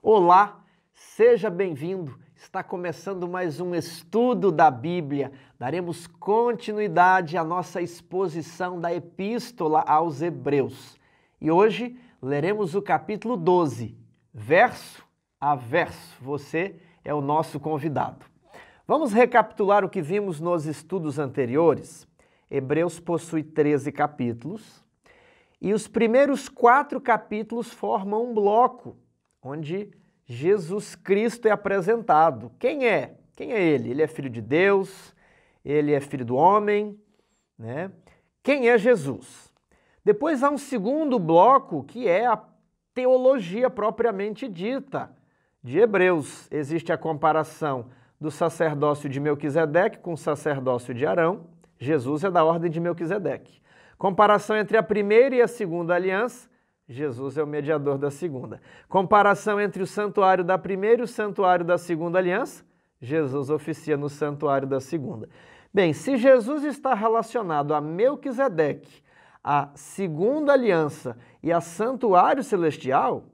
Olá, seja bem-vindo. Está começando mais um estudo da Bíblia. Daremos continuidade à nossa exposição da Epístola aos Hebreus. E hoje leremos o capítulo 12, verso a verso. Você é o nosso convidado. Vamos recapitular o que vimos nos estudos anteriores. Hebreus possui 13 capítulos e os primeiros 4 capítulos formam um bloco onde Jesus Cristo é apresentado. Quem é? Quem é ele? Ele é filho de Deus, ele é filho do homem, né? Quem é Jesus? Depois há um segundo bloco que é a teologia propriamente dita de Hebreus. Existe a comparação do sacerdócio de Melquisedeque com o sacerdócio de Arão. Jesus é da ordem de Melquisedeque. Comparação entre a primeira e a segunda aliança. Jesus é o mediador da segunda. Comparação entre o santuário da primeira e o santuário da segunda aliança. Jesus oficia no santuário da segunda. Bem, se Jesus está relacionado a Melquisedeque, a segunda aliança e a santuário celestial,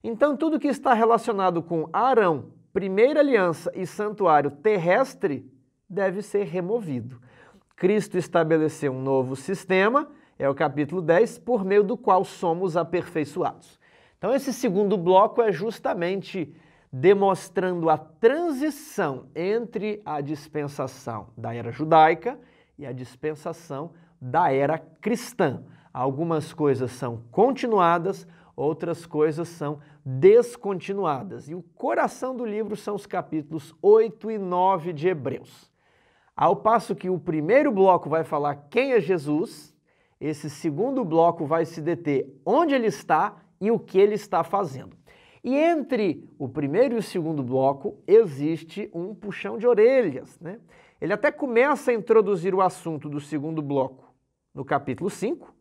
então tudo que está relacionado com Arão, primeira aliança e santuário terrestre deve ser removido. Cristo estabeleceu um novo sistema, é o capítulo 10, por meio do qual somos aperfeiçoados. Então esse segundo bloco é justamente demonstrando a transição entre a dispensação da era judaica e a dispensação da era cristã. Algumas coisas são continuadas, outras coisas são descontinuadas. E o coração do livro são os capítulos 8 e 9 de Hebreus. Ao passo que o primeiro bloco vai falar quem é Jesus, esse segundo bloco vai se deter onde ele está e o que ele está fazendo. E entre o primeiro e o segundo bloco existe um puxão de orelhas, né? Ele até começa a introduzir o assunto do segundo bloco no capítulo 5,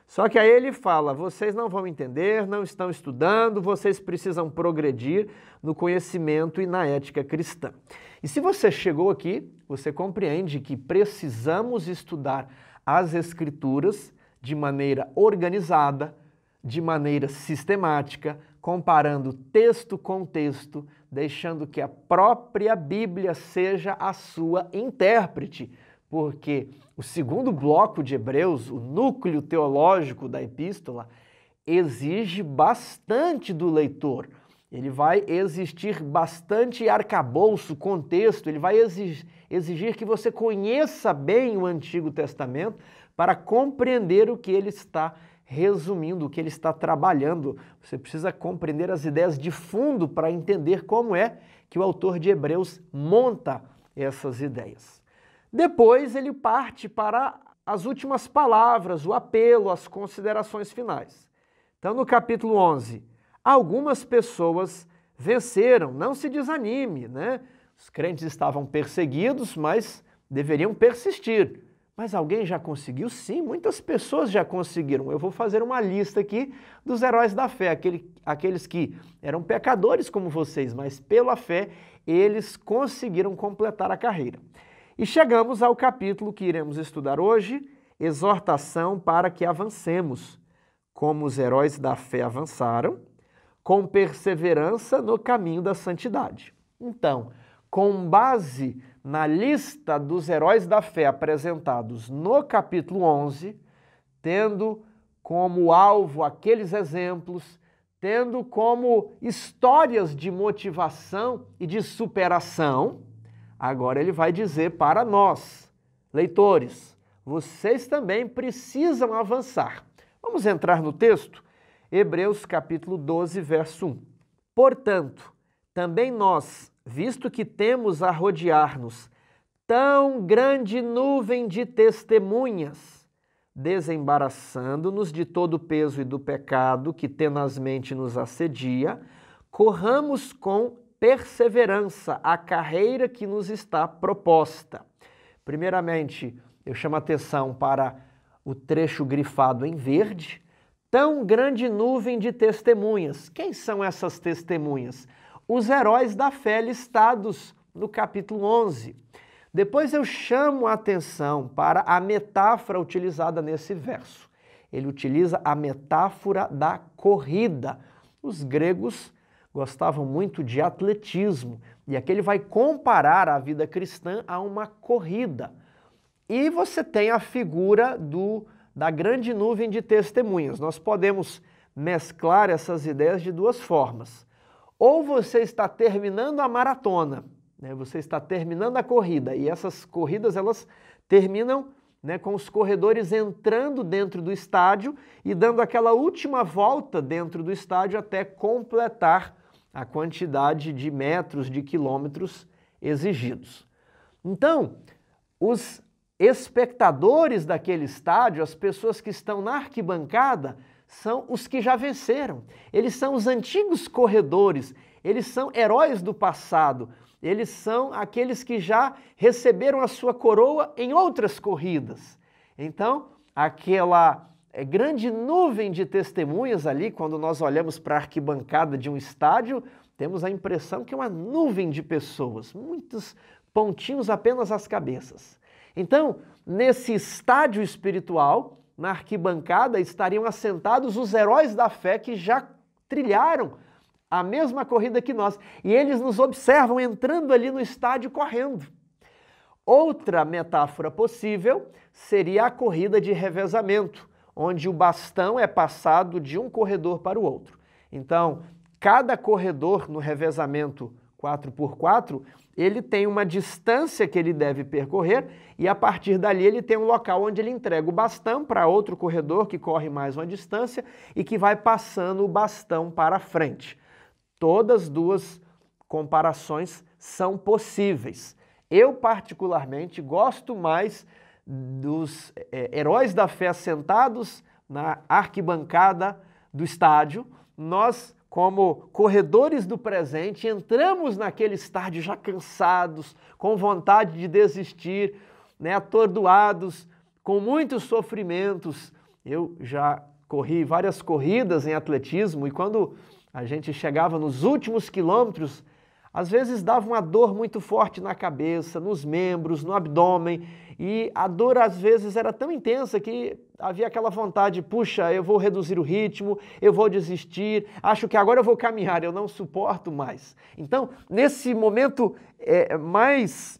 só que aí ele fala, vocês não vão entender, não estão estudando, vocês precisam progredir no conhecimento e na ética cristã. E se você chegou aqui, você compreende que precisamos estudar as Escrituras de maneira organizada, de maneira sistemática, comparando texto com texto, deixando que a própria Bíblia seja a sua intérprete, porque o segundo bloco de Hebreus, o núcleo teológico da epístola, exige bastante do leitor. Ele vai exigir bastante arcabouço, contexto, ele vai exigir que você conheça bem o Antigo Testamento para compreender o que ele está resumindo, o que ele está trabalhando. Você precisa compreender as ideias de fundo para entender como é que o autor de Hebreus monta essas ideias. Depois ele parte para as últimas palavras, o apelo, as considerações finais. Então no capítulo 11, algumas pessoas venceram, não se desanime, né? Os crentes estavam perseguidos, mas deveriam persistir. Mas alguém já conseguiu? Sim, muitas pessoas já conseguiram. Eu vou fazer uma lista aqui dos heróis da fé, aqueles que eram pecadores como vocês, mas pela fé eles conseguiram completar a carreira. E chegamos ao capítulo que iremos estudar hoje, exortação para que avancemos, como os heróis da fé avançaram, com perseverança no caminho da santidade. Então, com base na lista dos heróis da fé apresentados no capítulo 11, tendo como alvo aqueles exemplos, tendo como histórias de motivação e de superação, agora ele vai dizer para nós, leitores, vocês também precisam avançar. Vamos entrar no texto? Hebreus capítulo 12, verso 1. Portanto, também nós, visto que temos a rodear-nos tão grande nuvem de testemunhas, desembaraçando-nos de todo o peso e do pecado que tenazmente nos assedia, corramos com perseverança a carreira que nos está proposta. Primeiramente, eu chamo a atenção para o trecho grifado em verde, tão grande nuvem de testemunhas. Quem são essas testemunhas? Os heróis da fé listados no capítulo 11. Depois eu chamo a atenção para a metáfora utilizada nesse verso. Ele utiliza a metáfora da corrida. Os gregos gostavam muito de atletismo. E aqui ele vai comparar a vida cristã a uma corrida. E você tem a figura da grande nuvem de testemunhas. Nós podemos mesclar essas ideias de duas formas. Ou você está terminando a maratona, né? Você está terminando a corrida, e essas corridas elas terminam, né, com os corredores entrando dentro do estádio e dando aquela última volta dentro do estádio até completar a quantidade de metros, de quilômetros exigidos. Então, os espectadores daquele estádio, as pessoas que estão na arquibancada, são os que já venceram. Eles são os antigos corredores, eles são heróis do passado, eles são aqueles que já receberam a sua coroa em outras corridas. Então, aquela grande nuvem de testemunhas ali, quando nós olhamos para a arquibancada de um estádio, temos a impressão que é uma nuvem de pessoas, muitos pontinhos apenas às cabeças. Então, nesse estádio espiritual, na arquibancada, estariam assentados os heróis da fé que já trilharam a mesma corrida que nós. E eles nos observam entrando ali no estádio correndo. Outra metáfora possível seria a corrida de revezamento, onde o bastão é passado de um corredor para o outro. Então, cada corredor no revezamento 4x4, ele tem uma distância que ele deve percorrer e a partir dali ele tem um local onde ele entrega o bastão para outro corredor que corre mais uma distância e que vai passando o bastão para frente. Todas duas comparações são possíveis. Eu, particularmente, gosto mais dos heróis da fé sentados na arquibancada do estádio. Nós, como corredores do presente, entramos naquele estádio já cansados, com vontade de desistir, né, atordoados, com muitos sofrimentos. Eu já corri várias corridas em atletismo e quando a gente chegava nos últimos quilômetros, às vezes dava uma dor muito forte na cabeça, nos membros, no abdômen, e a dor às vezes era tão intensa que havia aquela vontade, puxa, eu vou reduzir o ritmo, eu vou desistir, acho que agora eu vou caminhar, eu não suporto mais. Então, nesse momento mais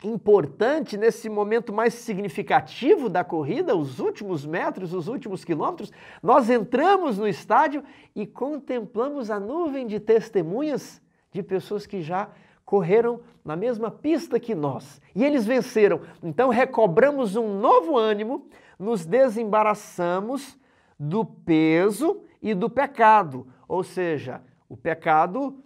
importante, nesse momento mais significativo da corrida, os últimos metros, os últimos quilômetros, nós entramos no estádio e contemplamos a nuvem de testemunhas de pessoas que já correram na mesma pista que nós. E eles venceram. Então recobramos um novo ânimo, nos desembaraçamos do peso e do pecado. Ou seja, o pecado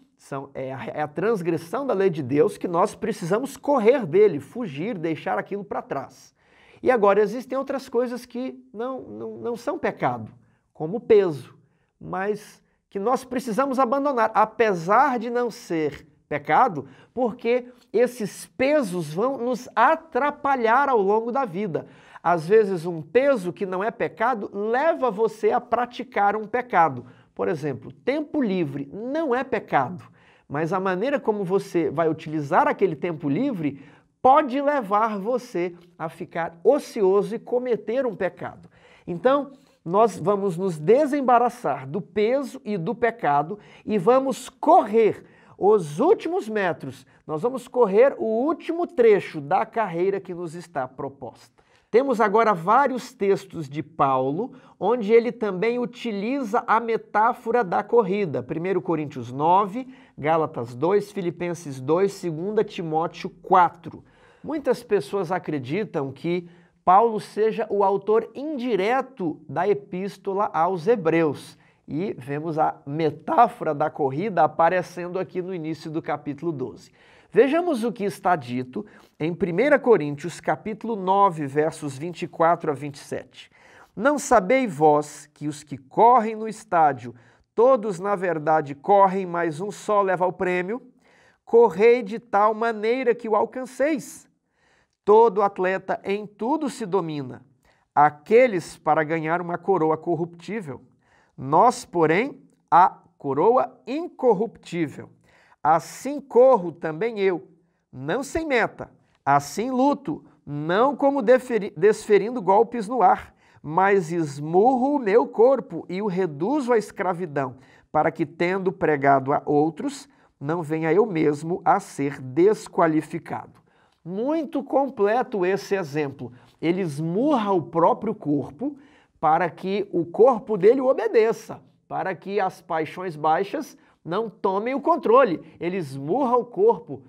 é a transgressão da lei de Deus que nós precisamos correr dele, fugir, deixar aquilo para trás. E agora existem outras coisas que não são pecado, como o peso, mas que nós precisamos abandonar, apesar de não ser pecado, porque esses pesos vão nos atrapalhar ao longo da vida. Às vezes, um peso que não é pecado leva você a praticar um pecado. Por exemplo, tempo livre não é pecado, mas a maneira como você vai utilizar aquele tempo livre pode levar você a ficar ocioso e cometer um pecado. Então, nós vamos nos desembaraçar do peso e do pecado e vamos correr os últimos metros, nós vamos correr o último trecho da carreira que nos está proposta. Temos agora vários textos de Paulo, onde ele também utiliza a metáfora da corrida. 1 Coríntios 9, Gálatas 2, Filipenses 2, 2 Timóteo 4. Muitas pessoas acreditam que Paulo seja o autor indireto da epístola aos Hebreus. E vemos a metáfora da corrida aparecendo aqui no início do capítulo 12. Vejamos o que está dito em 1 Coríntios, capítulo 9, versos 24 a 27. Não sabeis vós que os que correm no estádio, todos na verdade correm, mas um só leva o prêmio? Correi de tal maneira que o alcanceis. Todo atleta em tudo se domina, aqueles para ganhar uma coroa corruptível. Nós, porém, a coroa incorruptível. Assim corro também eu, não sem meta, assim luto, não como desferindo golpes no ar, mas esmurro o meu corpo e o reduzo à escravidão, para que, tendo pregado a outros, não venha eu mesmo a ser desqualificado. Muito completo esse exemplo. Ele esmurra o próprio corpo para que o corpo dele o obedeça, para que as paixões baixas não tomem o controle. Ele esmurra o corpo,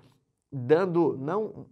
dando não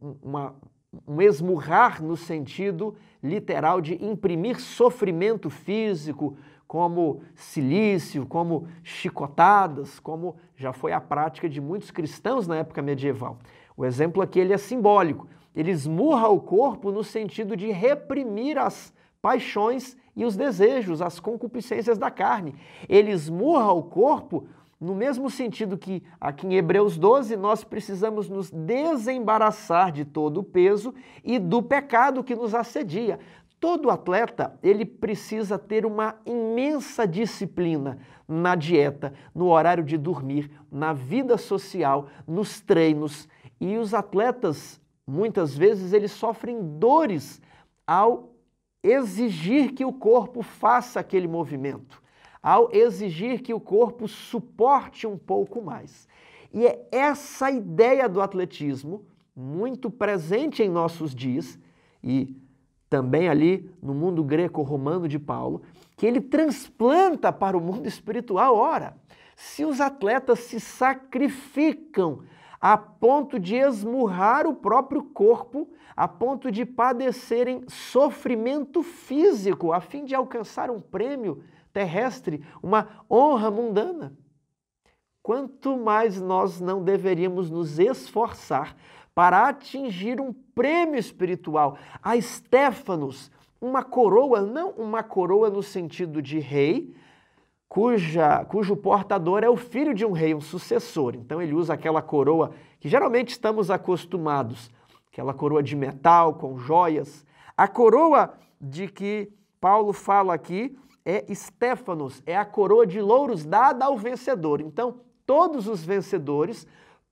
um esmurrar no sentido literal de imprimir sofrimento físico, como cilício, como chicotadas, como já foi a prática de muitos cristãos na época medieval. O exemplo aqui ele é simbólico. Ele esmurra o corpo no sentido de reprimir as paixões e os desejos, as concupiscências da carne. Ele esmurra o corpo no mesmo sentido que aqui em Hebreus 12 nós precisamos nos desembaraçar de todo o peso e do pecado que nos assedia. Todo atleta, ele precisa ter uma imensa disciplina na dieta, no horário de dormir, na vida social, nos treinos. E os atletas, muitas vezes, eles sofrem dores ao exigir que o corpo faça aquele movimento, ao exigir que o corpo suporte um pouco mais. E é essa ideia do atletismo, muito presente em nossos dias, e também ali no mundo greco-romano de Paulo, que ele transplanta para o mundo espiritual. Ora, se os atletas se sacrificam a ponto de esmurrar o próprio corpo, a ponto de padecerem sofrimento físico, a fim de alcançar um prêmio terrestre, uma honra mundana, quanto mais nós não deveríamos nos esforçar para atingir um prêmio espiritual. A Estéfanos, uma coroa, não uma coroa no sentido de rei, cujo portador é o filho de um rei, um sucessor. Então ele usa aquela coroa que geralmente estamos acostumados, aquela coroa de metal com joias. A coroa de que Paulo fala aqui é Estéfanos, é a coroa de louros dada ao vencedor. Então todos os vencedores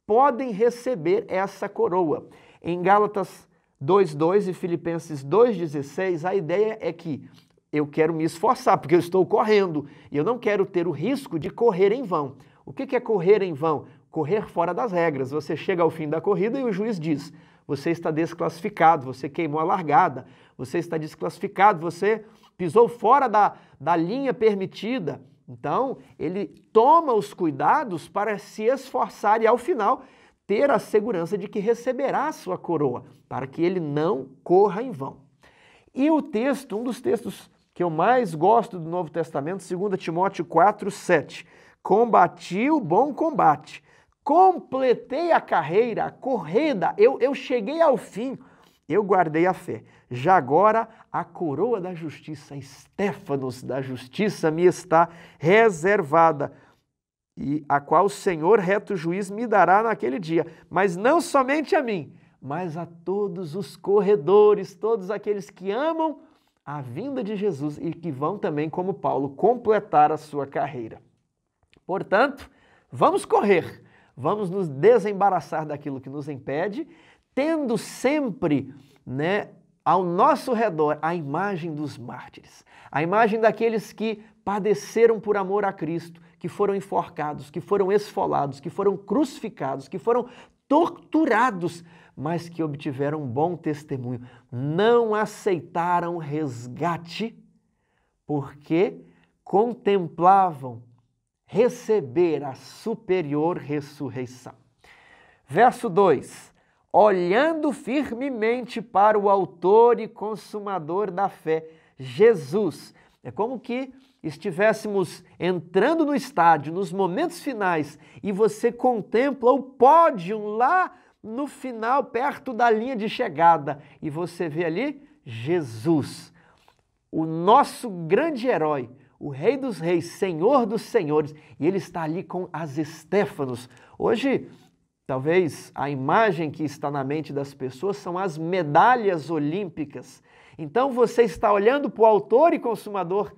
podem receber essa coroa. Em Gálatas 2:2 e Filipenses 2:16, a ideia é que eu quero me esforçar, porque eu estou correndo, e eu não quero ter o risco de correr em vão. O que é correr em vão? Correr fora das regras. Você chega ao fim da corrida e o juiz diz, você está desclassificado, você queimou a largada, você está desclassificado, você pisou fora da linha permitida. Então, ele toma os cuidados para se esforçar e, ao final, ter a segurança de que receberá a sua coroa, para que ele não corra em vão. E o texto, um dos textos que eu mais gosto do Novo Testamento, 2 Timóteo 4:7. Combati o bom combate, completei a carreira, a corrida, eu cheguei ao fim, eu guardei a fé. Já agora a coroa da justiça, Estéfanos da justiça, me está reservada, e a qual o Senhor reto juiz me dará naquele dia. Mas não somente a mim, mas a todos os corredores, todos aqueles que amam a vinda de Jesus e que vão também, como Paulo, completar a sua carreira. Portanto, vamos correr, vamos nos desembaraçar daquilo que nos impede, tendo sempre, ao nosso redor a imagem dos mártires, a imagem daqueles que padeceram por amor a Cristo, que foram enforcados, que foram esfolados, que foram crucificados, que foram torturados, mas que obtiveram um bom testemunho. Não aceitaram resgate porque contemplavam receber a superior ressurreição. Verso 2. Olhando firmemente para o autor e consumador da fé, Jesus. É como que estivéssemos entrando no estádio, nos momentos finais, e você contempla o pódio lá no final, perto da linha de chegada, e você vê ali Jesus, o nosso grande herói, o Rei dos Reis, Senhor dos Senhores, e ele está ali com as Estéfanos. Hoje, talvez a imagem que está na mente das pessoas são as medalhas olímpicas. Então você está olhando para o autor e consumador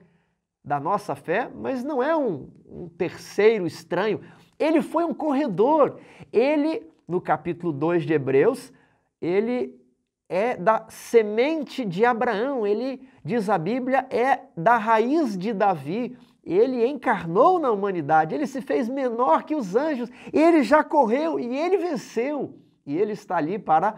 da nossa fé, mas não é um terceiro estranho. Ele foi um corredor. Ele, no capítulo 2 de Hebreus, ele é da semente de Abraão. Ele, diz a Bíblia, é da raiz de Davi. ele encarnou na humanidade, ele se fez menor que os anjos, ele já correu e ele venceu. E ele está ali para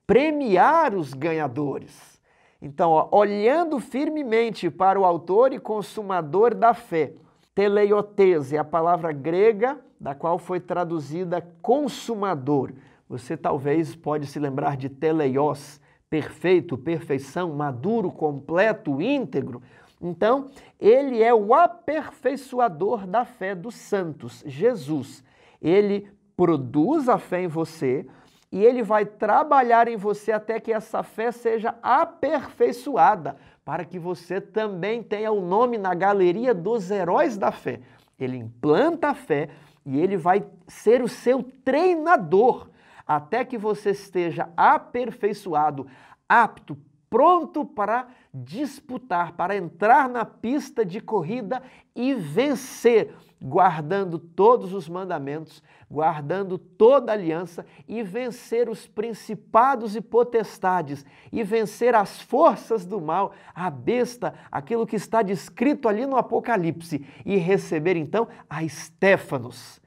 premiar os ganhadores. Então, ó, olhando firmemente para o autor e consumador da fé, teleiotes é a palavra grega da qual foi traduzida consumador. Você talvez pode se lembrar de teleios, perfeito, perfeição, maduro, completo, íntegro. Então, ele é o aperfeiçoador da fé dos santos, Jesus. Ele produz a fé em você e ele vai trabalhar em você até que essa fé seja aperfeiçoada, para que você também tenha o nome na galeria dos heróis da fé. Ele implanta a fé e ele vai ser o seu treinador, até que você esteja aperfeiçoado, apto, pronto para disputar, para entrar na pista de corrida e vencer, guardando todos os mandamentos, guardando toda a aliança e vencer os principados e potestades e vencer as forças do mal, a besta, aquilo que está descrito ali no Apocalipse e receber então a Estéfanos,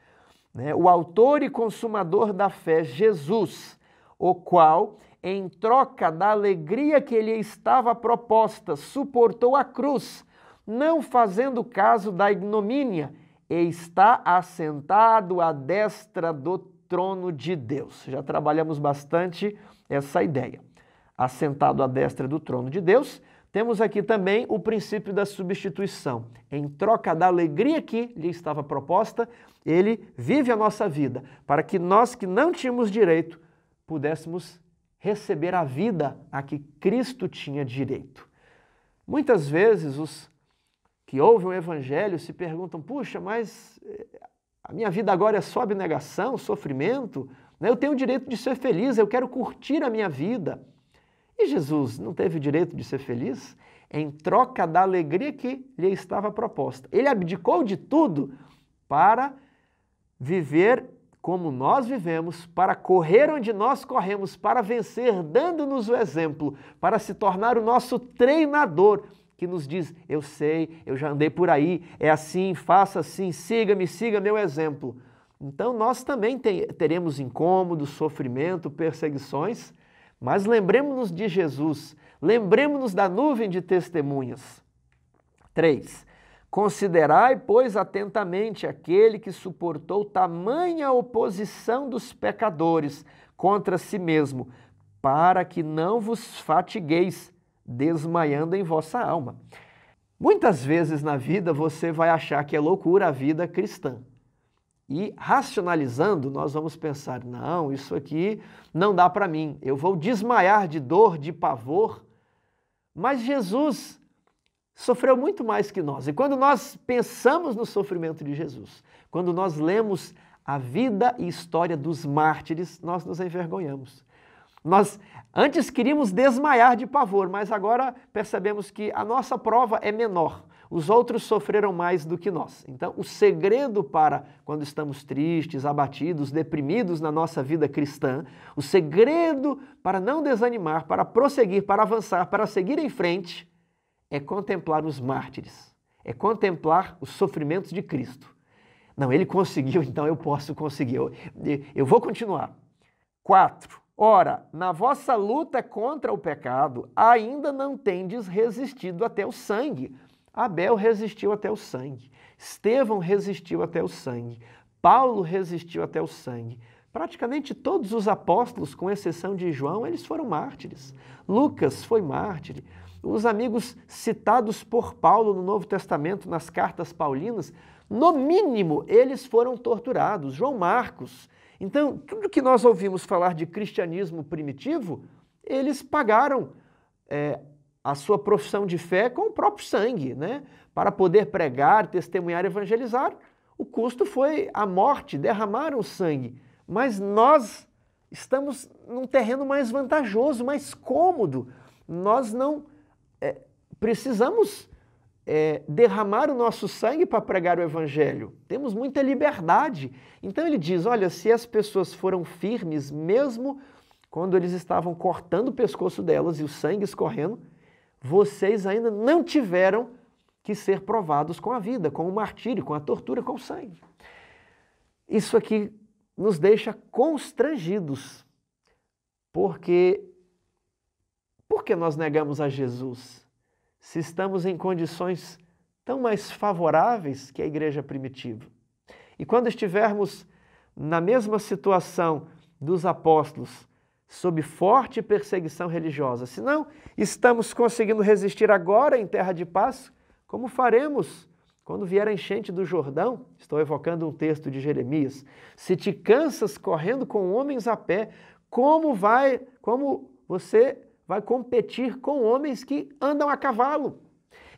né? O autor e consumador da fé, Jesus, o qual, em troca da alegria que lhe estava proposta, suportou a cruz, não fazendo caso da ignomínia, e está assentado à destra do trono de Deus. Já trabalhamos bastante essa ideia. Assentado à destra do trono de Deus, temos aqui também o princípio da substituição. Em troca da alegria que lhe estava proposta, ele vive a nossa vida, para que nós que não tínhamos direito, pudéssemos receber a vida a que Cristo tinha direito. Muitas vezes os que ouvem o Evangelho se perguntam, puxa, mas a minha vida agora é só abnegação, sofrimento, né? Eu tenho o direito de ser feliz, eu quero curtir a minha vida. E Jesus não teve o direito de ser feliz em troca da alegria que lhe estava proposta. Ele abdicou de tudo para viver como nós vivemos, para correr onde nós corremos, para vencer, dando-nos o exemplo, para se tornar o nosso treinador, que nos diz, eu sei, eu já andei por aí, é assim, faça assim, siga-me, siga meu exemplo. Então nós também teremos incômodos, sofrimento, perseguições, mas lembremos-nos de Jesus, lembremos-nos da nuvem de testemunhas. 3. Considerai, pois, atentamente aquele que suportou tamanha oposição dos pecadores contra si mesmo, para que não vos fatigueis, desmaiando em vossa alma. Muitas vezes na vida você vai achar que é loucura a vida cristã. E racionalizando, nós vamos pensar, não, isso aqui não dá para mim, eu vou desmaiar de dor, de pavor. Mas Jesus sofreu muito mais que nós. E quando nós pensamos no sofrimento de Jesus, quando nós lemos a vida e história dos mártires, nós nos envergonhamos. Nós antes queríamos desmaiar de pavor, mas agora percebemos que a nossa prova é menor. Os outros sofreram mais do que nós. Então, o segredo para quando estamos tristes, abatidos, deprimidos na nossa vida cristã, o segredo para não desanimar, para prosseguir, para avançar, para seguir em frente, é contemplar os mártires, é contemplar os sofrimentos de Cristo. Não, ele conseguiu, então eu posso conseguir, eu vou continuar. 4. Ora, na vossa luta contra o pecado, ainda não tendes resistido até o sangue. Abel resistiu até o sangue, Estevão resistiu até o sangue, Paulo resistiu até o sangue. Praticamente todos os apóstolos, com exceção de João, eles foram mártires. Lucas foi mártir. Os amigos citados por Paulo no Novo Testamento, nas cartas paulinas, no mínimo, eles foram torturados. João Marcos. Então, tudo que nós ouvimos falar de cristianismo primitivo, eles pagaram a sua profissão de fé com o próprio sangue, né? Para poder pregar, testemunhar, evangelizar, o custo foi a morte, derramaram sangue. Mas nós estamos num terreno mais vantajoso, mais cômodo. Nós não precisamos derramar o nosso sangue para pregar o evangelho. Temos muita liberdade. Então ele diz, olha, se as pessoas foram firmes, mesmo quando eles estavam cortando o pescoço delas e o sangue escorrendo, vocês ainda não tiveram que ser provados com a vida, com o martírio, com a tortura, com o sangue. Isso aqui nos deixa constrangidos. Por que nós negamos a Jesus se estamos em condições tão mais favoráveis que a igreja primitiva? E quando estivermos na mesma situação dos apóstolos, sob forte perseguição religiosa, se não estamos conseguindo resistir agora em terra de paz, como faremos quando vier a enchente do Jordão? Estou evocando um texto de Jeremias. Se te cansas correndo com homens a pé, como você vai competir com homens que andam a cavalo?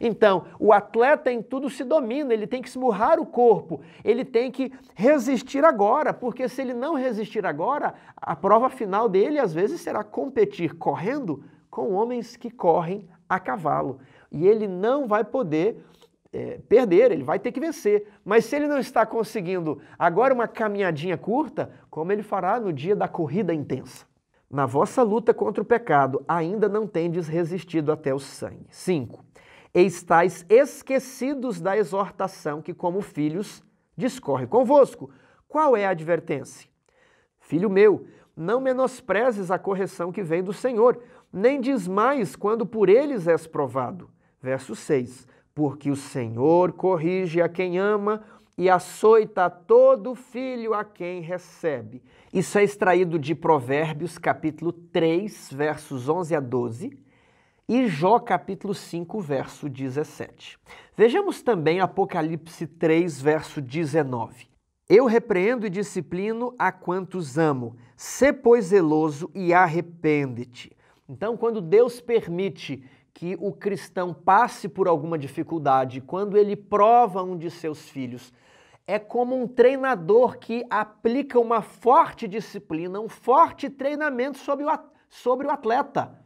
Então, o atleta em tudo se domina, ele tem que esmurrar o corpo, ele tem que resistir agora, porque se ele não resistir agora, a prova final dele às vezes será competir correndo com homens que correm a cavalo. E ele não vai poder perder, ele vai ter que vencer. Mas se ele não está conseguindo agora uma caminhadinha curta, como ele fará no dia da corrida intensa? Na vossa luta contra o pecado, ainda não tendes resistido até o sangue. 5. Estais esquecidos da exortação que, como filhos, discorre convosco. Qual é a advertência? Filho meu, não menosprezes a correção que vem do Senhor, nem desmaies quando por eles és provado. Verso 6. Porque o Senhor corrige a quem ama e açoita a todo filho a quem recebe. Isso é extraído de Provérbios, capítulo 3, versos 11 a 12, e Jó, capítulo 5, verso 17. Vejamos também Apocalipse 3, verso 19. Eu repreendo e disciplino a quantos amo. Sê, pois, zeloso e arrepende-te. Então, quando Deus permite que o cristão passe por alguma dificuldade, quando ele prova um de seus filhos, é como um treinador que aplica uma forte disciplina, um forte treinamento sobre o atleta.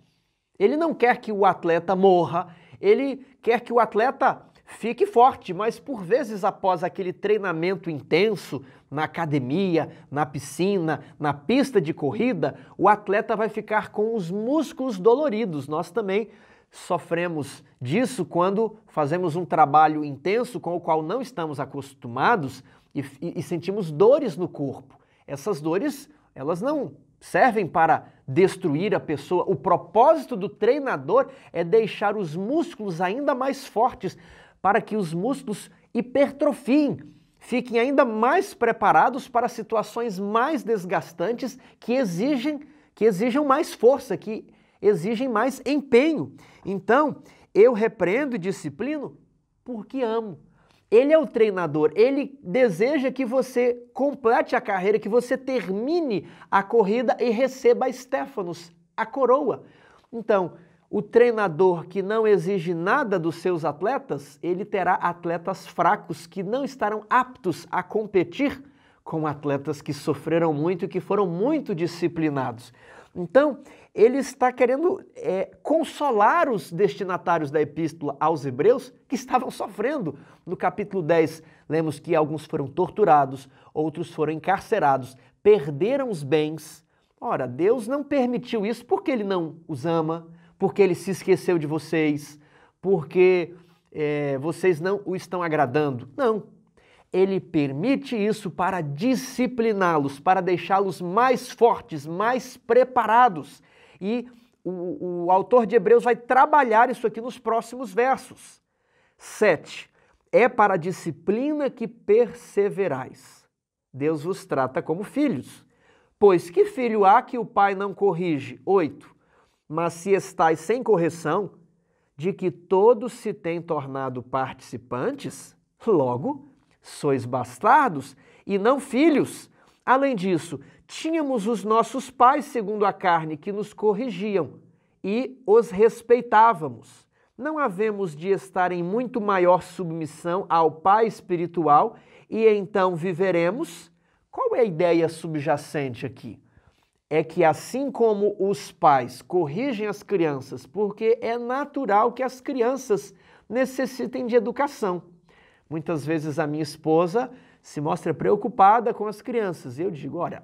Ele não quer que o atleta morra, ele quer que o atleta fique forte, mas por vezes após aquele treinamento intenso na academia, na piscina, na pista de corrida, o atleta vai ficar com os músculos doloridos. Nós também sofremos disso quando fazemos um trabalho intenso com o qual não estamos acostumados e sentimos dores no corpo. Essas dores, elas não servem para destruir a pessoa. O propósito do treinador é deixar os músculos ainda mais fortes, para que os músculos hipertrofiem, fiquem ainda mais preparados para situações mais desgastantes que exijam mais força, que exigem mais empenho. Então, eu repreendo e disciplino porque amo. Ele é o treinador, ele deseja que você complete a carreira, que você termine a corrida e receba a Stéfanos, a coroa. Então, o treinador que não exige nada dos seus atletas, ele terá atletas fracos que não estarão aptos a competir com atletas que sofreram muito e que foram muito disciplinados. Então, ele está querendo consolar os destinatários da epístola aos Hebreus que estavam sofrendo. No capítulo 10, lemos que alguns foram torturados, outros foram encarcerados, perderam os bens. Ora, Deus não permitiu isso porque Ele não os ama, porque Ele se esqueceu de vocês, porque vocês não o estão agradando. Não. Ele permite isso para discipliná-los, para deixá-los mais fortes, mais preparados. E o autor de Hebreus vai trabalhar isso aqui nos próximos versos. 7. É para a disciplina que perseverais. Deus vos trata como filhos. Pois que filho há que o pai não corrige? 8. Mas se estais sem correção, de que todos se têm tornado participantes, logo sois bastardos e não filhos. Além disso, tínhamos os nossos pais segundo a carne que nos corrigiam e os respeitávamos. Não havemos de estar em muito maior submissão ao Pai espiritual e então viveremos? Qual é a ideia subjacente aqui? É que assim como os pais corrigem as crianças, porque é natural que as crianças necessitem de educação. Muitas vezes a minha esposa se mostra preocupada com as crianças. E eu digo, olha,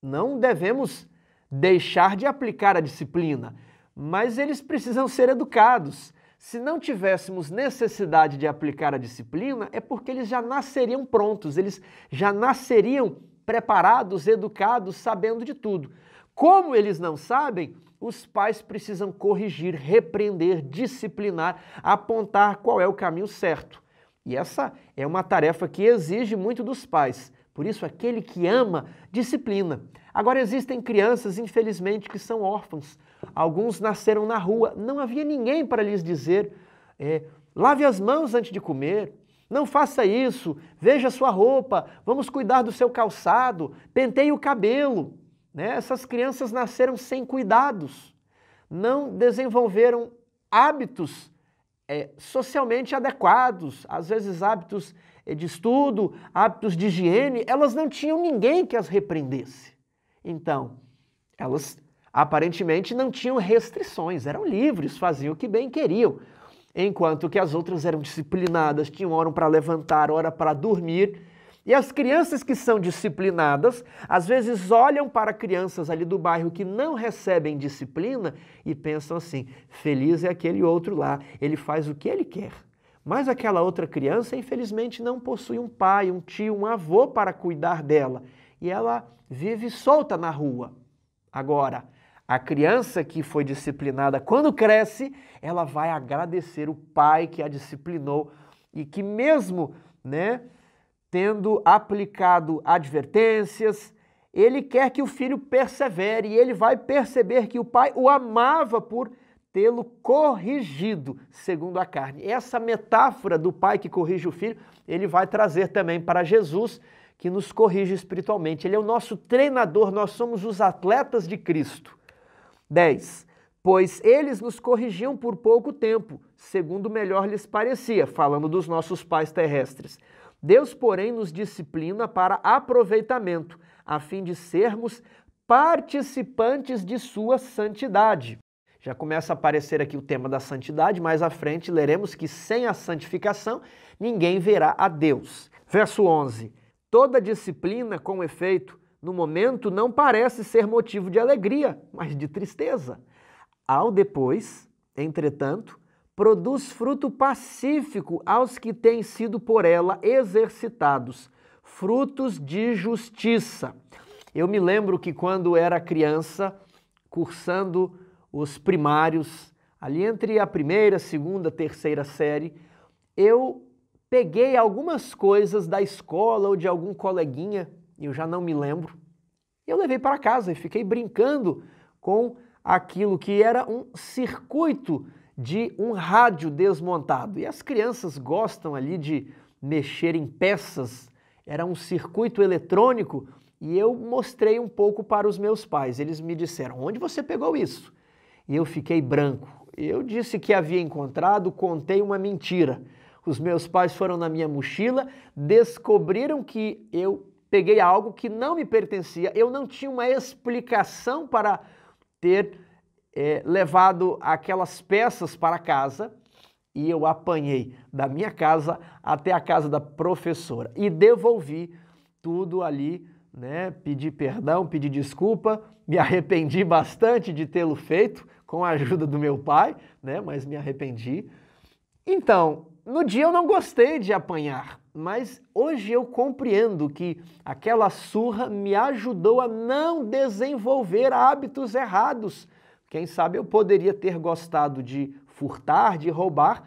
não devemos deixar de aplicar a disciplina, mas eles precisam ser educados. Se não tivéssemos necessidade de aplicar a disciplina, é porque eles já nasceriam prontos, eles já nasceriam preparados, educados, sabendo de tudo. Como eles não sabem, os pais precisam corrigir, repreender, disciplinar, apontar qual é o caminho certo. E essa é uma tarefa que exige muito dos pais. Por isso, aquele que ama, disciplina. Agora, existem crianças, infelizmente, que são órfãos. Alguns nasceram na rua, não havia ninguém para lhes dizer, lave as mãos antes de comer, não faça isso, veja sua roupa, vamos cuidar do seu calçado, penteie o cabelo. Essas crianças nasceram sem cuidados, não desenvolveram hábitos socialmente adequados, às vezes hábitos de estudo, hábitos de higiene, elas não tinham ninguém que as repreendesse. Então, elas aparentemente não tinham restrições, eram livres, faziam o que bem queriam, enquanto que as outras eram disciplinadas, tinham hora para levantar, hora para dormir. E as crianças que são disciplinadas, às vezes olham para crianças ali do bairro que não recebem disciplina e pensam assim, feliz é aquele outro lá, ele faz o que ele quer. Mas aquela outra criança, infelizmente, não possui um pai, um tio, um avô para cuidar dela. E ela vive solta na rua. Agora, a criança que foi disciplinada, quando cresce, ela vai agradecer o pai que a disciplinou e que mesmo, tendo aplicado advertências, ele quer que o filho persevere e ele vai perceber que o pai o amava por tê-lo corrigido segundo a carne. Essa metáfora do pai que corrige o filho, ele vai trazer também para Jesus, que nos corrige espiritualmente. Ele é o nosso treinador, nós somos os atletas de Cristo. 10. Pois eles nos corrigiam por pouco tempo, segundo melhor lhes parecia, falando dos nossos pais terrestres. Deus, porém, nos disciplina para aproveitamento, a fim de sermos participantes de sua santidade. Já começa a aparecer aqui o tema da santidade, mais à frente leremos que sem a santificação ninguém verá a Deus. Verso 11. Toda disciplina, com efeito, no momento não parece ser motivo de alegria, mas de tristeza. Ao depois, entretanto, produz fruto pacífico aos que têm sido por ela exercitados, frutos de justiça. Eu me lembro que quando era criança, cursando os primários, ali entre a primeira, segunda, terceira série, eu peguei algumas coisas da escola ou de algum coleguinha, eu já não me lembro, eu levei para casa e fiquei brincando com aquilo que era um circuito de um rádio desmontado. E as crianças gostam ali de mexer em peças, era um circuito eletrônico e eu mostrei um pouco para os meus pais. Eles me disseram, onde você pegou isso? E eu fiquei branco. Eu disse que havia encontrado, contei uma mentira. Os meus pais foram na minha mochila, descobriram que eu peguei algo que não me pertencia. Eu não tinha uma explicação para ter levado aquelas peças para casa e eu apanhei da minha casa até a casa da professora e devolvi tudo ali, pedi perdão, pedi desculpa, me arrependi bastante de tê-lo feito com a ajuda do meu pai, mas me arrependi. Então, no dia eu não gostei de apanhar, mas hoje eu compreendo que aquela surra me ajudou a não desenvolver hábitos errados. Quem sabe eu poderia ter gostado de furtar, de roubar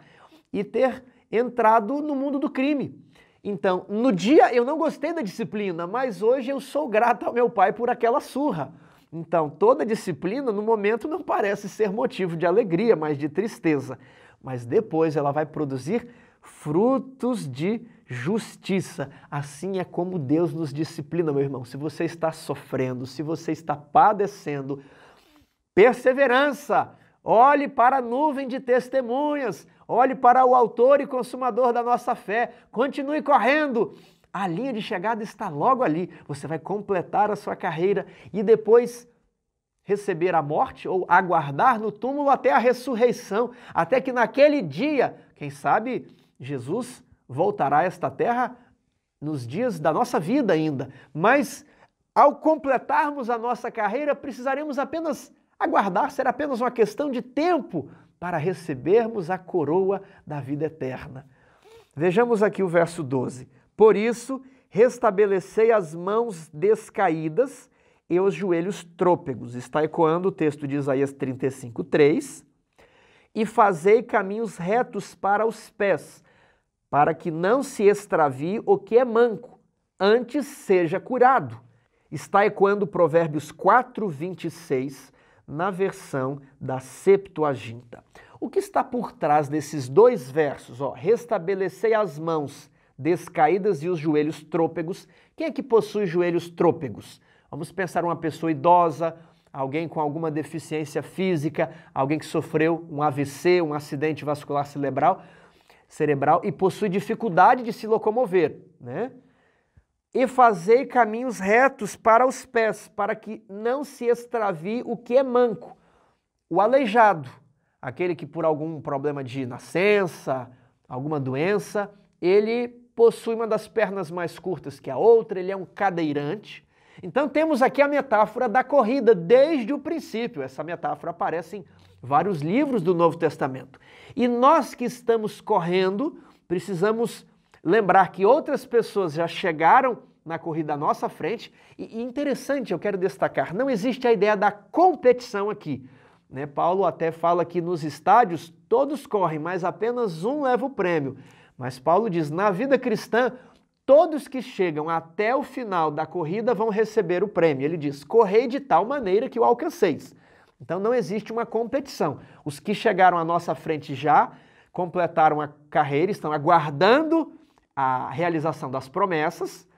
e ter entrado no mundo do crime. Então, no dia eu não gostei da disciplina, mas hoje eu sou grato ao meu pai por aquela surra. Então, toda disciplina no momento não parece ser motivo de alegria, mas de tristeza. Mas depois ela vai produzir frutos de justiça. Assim é como Deus nos disciplina, meu irmão. Se você está sofrendo, se você está padecendo, perseverança, olhe para a nuvem de testemunhas, olhe para o autor e consumador da nossa fé, continue correndo. A linha de chegada está logo ali. Você vai completar a sua carreira e depois receber a morte ou aguardar no túmulo até a ressurreição, até que naquele dia, quem sabe, Jesus voltará a esta terra nos dias da nossa vida ainda. Mas ao completarmos a nossa carreira, precisaremos apenas aguardar, será apenas uma questão de tempo para recebermos a coroa da vida eterna. Vejamos aqui o verso 12. Por isso, restabelecei as mãos descaídas e os joelhos trôpegos. Está ecoando o texto de Isaías 35:3. E fazei caminhos retos para os pés, para que não se extravie o que é manco, antes seja curado. Está ecoando Provérbios 4:26, na versão da Septuaginta. O que está por trás desses dois versos? Restabelecei as mãos descaídas e os joelhos trôpegos. Quem é que possui joelhos trôpegos? Vamos pensar uma pessoa idosa, alguém com alguma deficiência física, alguém que sofreu um AVC, um acidente vascular cerebral e possui dificuldade de se locomover, né? E fazei caminhos retos para os pés, para que não se extravie o que é manco, o aleijado, aquele que por algum problema de nascença, alguma doença, ele possui uma das pernas mais curtas que a outra, ele é um cadeirante. Então temos aqui a metáfora da corrida desde o princípio. Essa metáfora aparece em vários livros do Novo Testamento. E nós que estamos correndo, precisamos lembrar que outras pessoas já chegaram na corrida à nossa frente. E interessante, eu quero destacar, não existe a ideia da competição aqui, né? Paulo até fala que nos estádios todos correm, mas apenas um leva o prêmio. Mas Paulo diz, na vida cristã, todos que chegam até o final da corrida vão receber o prêmio. Ele diz, correi de tal maneira que o alcanceis. Então não existe uma competição. Os que chegaram à nossa frente já completaram a carreira, estão aguardando a realização das promessas,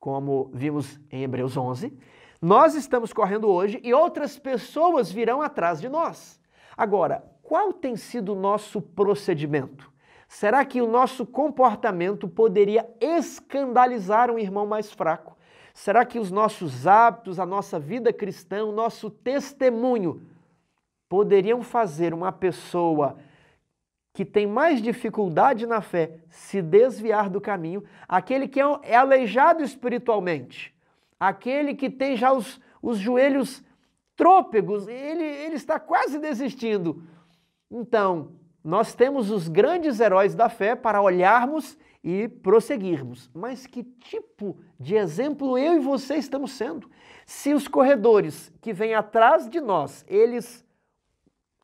como vimos em Hebreus 11. Nós estamos correndo hoje e outras pessoas virão atrás de nós. Agora, qual tem sido o nosso procedimento? Será que o nosso comportamento poderia escandalizar um irmão mais fraco? Será que os nossos hábitos, a nossa vida cristã, o nosso testemunho poderiam fazer uma pessoa que tem mais dificuldade na fé se desviar do caminho, aquele que é aleijado espiritualmente, aquele que tem já os joelhos trôpegos, ele está quase desistindo. Então, nós temos os grandes heróis da fé para olharmos e prosseguirmos. Mas que tipo de exemplo eu e você estamos sendo? Se os corredores que vêm atrás de nós, eles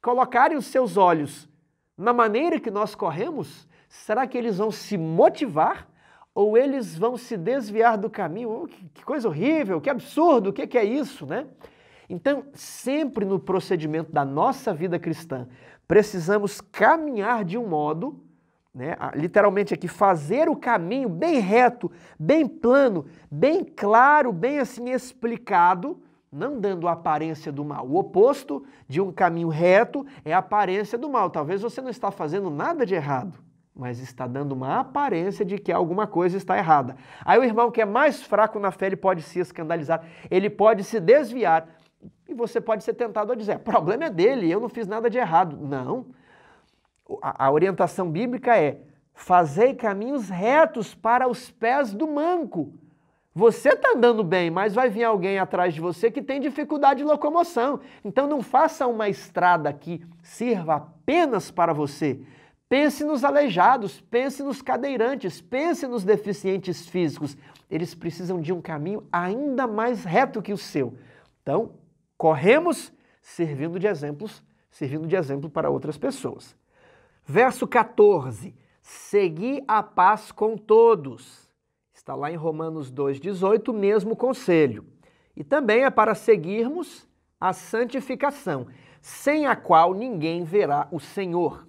colocarem os seus olhos na maneira que nós corremos, será que eles vão se motivar ou eles vão se desviar do caminho? Que coisa horrível, que absurdo, o que é isso, né? Então, sempre no procedimento da nossa vida cristã, precisamos caminhar de um modo, né, literalmente aqui, fazer o caminho bem reto, bem plano, bem claro, bem assim explicado, não dando a aparência do mal. O oposto de um caminho reto é a aparência do mal. Talvez você não está fazendo nada de errado, mas está dando uma aparência de que alguma coisa está errada. Aí o irmão que é mais fraco na fé, ele pode se escandalizar, ele pode se desviar, e você pode ser tentado a dizer, o problema é dele, eu não fiz nada de errado. Não. A orientação bíblica é, fazei caminhos retos para os pés do manco. Você está andando bem, mas vai vir alguém atrás de você que tem dificuldade de locomoção. Então não faça uma estrada que sirva apenas para você. Pense nos aleijados, pense nos cadeirantes, pense nos deficientes físicos. Eles precisam de um caminho ainda mais reto que o seu. Então, corremos servindo de exemplo para outras pessoas. Verso 14. Segui a paz com todos. Está lá em Romanos 2,18, o mesmo conselho. E também é para seguirmos a santificação, sem a qual ninguém verá o Senhor.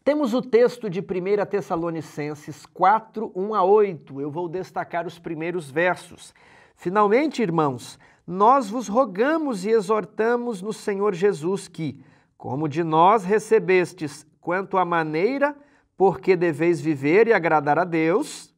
Temos o texto de 1 Tessalonicenses 4, 1 a 8. Eu vou destacar os primeiros versos. Finalmente, irmãos, nós vos rogamos e exortamos no Senhor Jesus que, como de nós recebestes quanto à maneira por que deveis viver e agradar a Deus,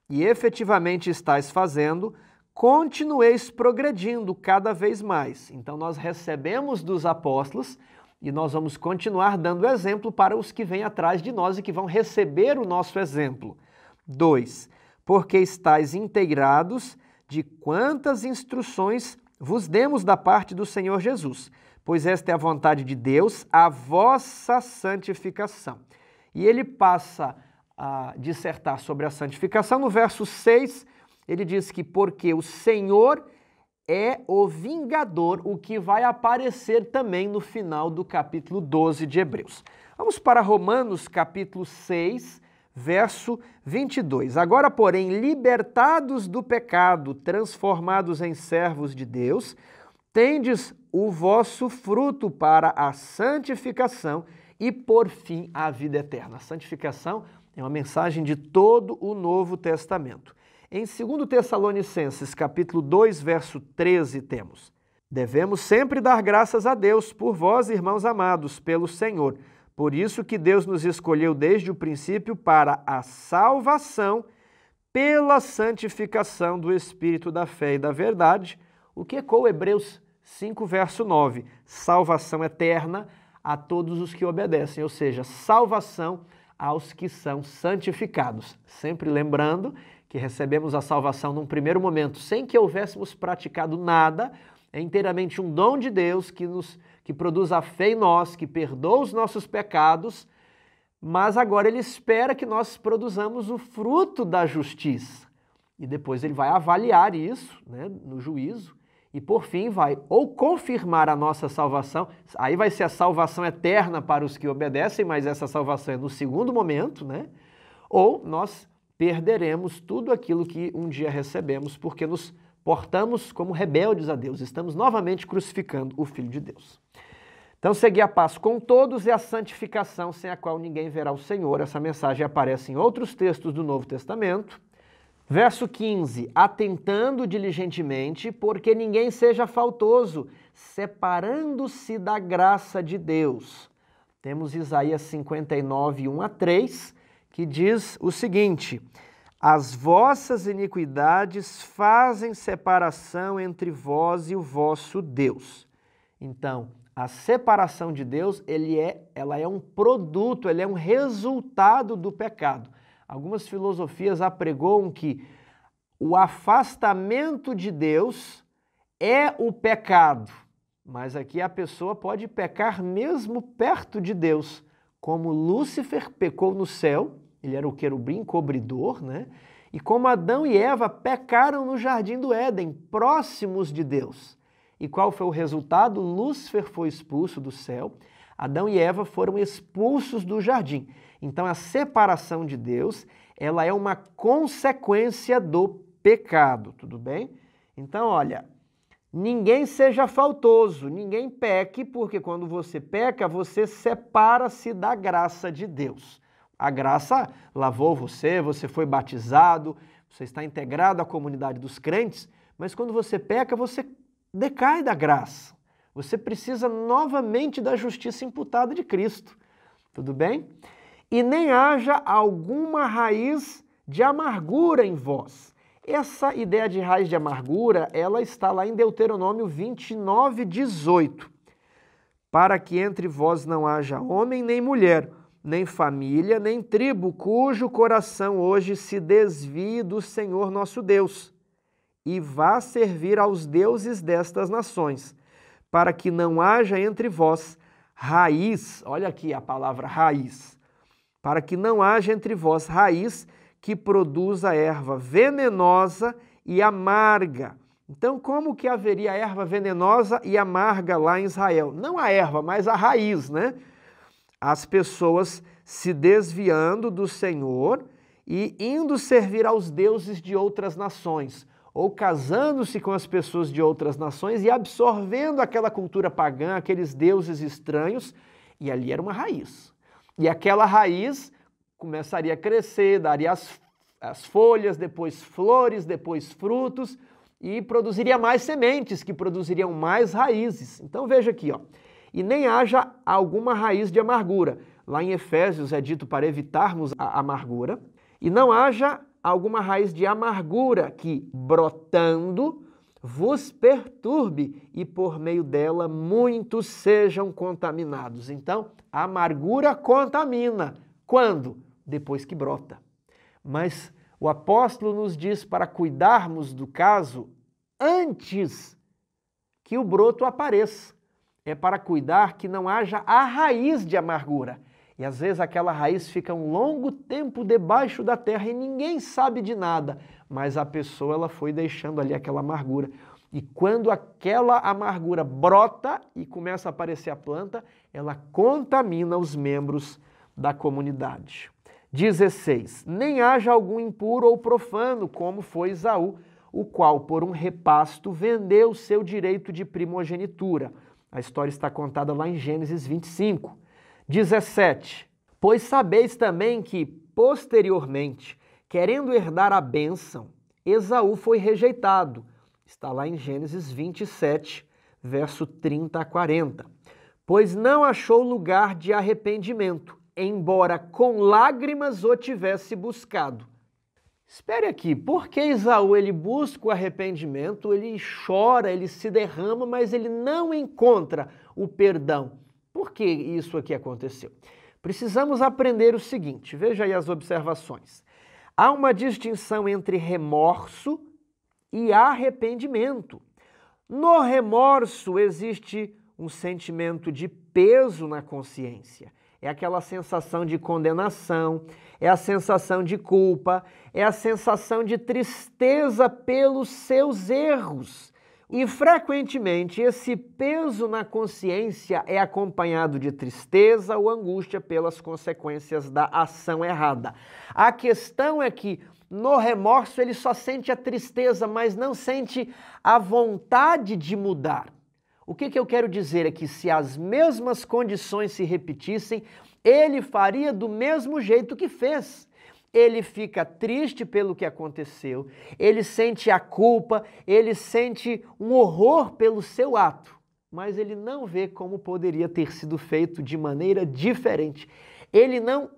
e efetivamente estáis fazendo, continueis progredindo cada vez mais. Então nós recebemos dos apóstolos e nós vamos continuar dando exemplo para os que vêm atrás de nós e que vão receber o nosso exemplo. 2. Porque estáis inteirados de quantas instruções vos demos da parte do Senhor Jesus, pois esta é a vontade de Deus, a vossa santificação. E ele passa a dissertar sobre a santificação. No verso 6, ele diz que porque o Senhor é o vingador, o que vai aparecer também no final do capítulo 12 de Hebreus. Vamos para Romanos, capítulo 6, verso 22. Agora, porém, libertados do pecado, transformados em servos de Deus, tendes o vosso fruto para a santificação e, por fim, a vida eterna. A santificação é uma mensagem de todo o Novo Testamento. Em 2 Tessalonicenses, capítulo 2, verso 13, temos: devemos sempre dar graças a Deus por vós, irmãos amados, pelo Senhor. Por isso que Deus nos escolheu desde o princípio para a salvação pela santificação do Espírito da fé e da verdade, o que ecoa Hebreus 5, verso 9. Salvação eterna a todos os que obedecem, ou seja, salvação aos que são santificados. Sempre lembrando que recebemos a salvação num primeiro momento, sem que houvéssemos praticado nada, é inteiramente um dom de Deus que produz a fé em nós, que perdoa os nossos pecados, mas agora ele espera que nós produzamos o fruto da justiça. E depois ele vai avaliar isso, né, no juízo, e por fim vai ou confirmar a nossa salvação, aí vai ser a salvação eterna para os que obedecem, mas essa salvação é no segundo momento, né? Ou nós perderemos tudo aquilo que um dia recebemos, porque nos portamos como rebeldes a Deus. Estamos novamente crucificando o Filho de Deus. Então, seguir a paz com todos é a santificação, sem a qual ninguém verá o Senhor. Essa mensagem aparece em outros textos do Novo Testamento. Verso 15, atentando diligentemente, porque ninguém seja faltoso, separando-se da graça de Deus. Temos Isaías 59, 1 a 3, que diz o seguinte: as vossas iniquidades fazem separação entre vós e o vosso Deus. Então, a separação de Deus, ela é um produto, ela é um resultado do pecado. Algumas filosofias apregoam que o afastamento de Deus é o pecado, mas aqui a pessoa pode pecar mesmo perto de Deus, como Lúcifer pecou no céu, ele era o querubim cobridor, né? E como Adão e Eva pecaram no jardim do Éden, próximos de Deus. E qual foi o resultado? Lúcifer foi expulso do céu, Adão e Eva foram expulsos do jardim. Então a separação de Deus, ela é uma consequência do pecado, tudo bem? Então, olha, ninguém seja faltoso, ninguém peque, porque quando você peca, você separa-se da graça de Deus. A graça lavou você, você foi batizado, você está integrado à comunidade dos crentes, mas quando você peca, você decai da graça. Você precisa novamente da justiça imputada de Cristo. Tudo bem? E nem haja alguma raiz de amargura em vós. Essa ideia de raiz de amargura, ela está lá em Deuteronômio 29, 18. Para que entre vós não haja homem nem mulher, nem família, nem tribo, cujo coração hoje se desvie do Senhor nosso Deus, e vá servir aos deuses destas nações, para que não haja entre vós raiz, olha aqui a palavra raiz, para que não haja entre vós raiz que produza erva venenosa e amarga. Então, como que haveria erva venenosa e amarga lá em Israel? Não a erva, mas a raiz, né? As pessoas se desviando do Senhor e indo servir aos deuses de outras nações, ou casando-se com as pessoas de outras nações e absorvendo aquela cultura pagã, aqueles deuses estranhos, e ali era uma raiz. E aquela raiz começaria a crescer, daria as folhas, depois flores, depois frutos, e produziria mais sementes, que produziriam mais raízes. Então veja aqui, ó. E nem haja alguma raiz de amargura. Lá em Efésios é dito para evitarmos a amargura. E não haja alguma raiz de amargura que, brotando, vos perturbe e por meio dela muitos sejam contaminados. Então, a amargura contamina. Quando? Depois que brota. Mas o apóstolo nos diz para cuidarmos do caso antes que o broto apareça. É para cuidar que não haja a raiz de amargura. E às vezes aquela raiz fica um longo tempo debaixo da terra e ninguém sabe de nada, mas a pessoa ela foi deixando ali aquela amargura. E quando aquela amargura brota e começa a aparecer a planta, ela contamina os membros da comunidade. 16. Nem haja algum impuro ou profano, como foi Esaú, o qual, por um repasto, vendeu seu direito de primogenitura. A história está contada lá em Gênesis 25. 17. Pois sabeis também que, posteriormente, querendo herdar a bênção, Esaú foi rejeitado. Está lá em Gênesis 27, verso 30 a 40. Pois não achou lugar de arrependimento, embora com lágrimas o tivesse buscado. Espere aqui, por que Esaú ele busca o arrependimento, ele chora, ele se derrama, mas ele não encontra o perdão? Por que isso aqui aconteceu? Precisamos aprender o seguinte, veja aí as observações. Há uma distinção entre remorso e arrependimento. No remorso existe um sentimento de peso na consciência. É aquela sensação de condenação, é a sensação de culpa, é a sensação de tristeza pelos seus erros. E frequentemente esse peso na consciência é acompanhado de tristeza ou angústia pelas consequências da ação errada. A questão é que no remorso ele só sente a tristeza, mas não sente a vontade de mudar. O que eu quero dizer é que se as mesmas condições se repetissem, ele faria do mesmo jeito que fez. Ele fica triste pelo que aconteceu, ele sente a culpa, ele sente um horror pelo seu ato, mas ele não vê como poderia ter sido feito de maneira diferente. Ele não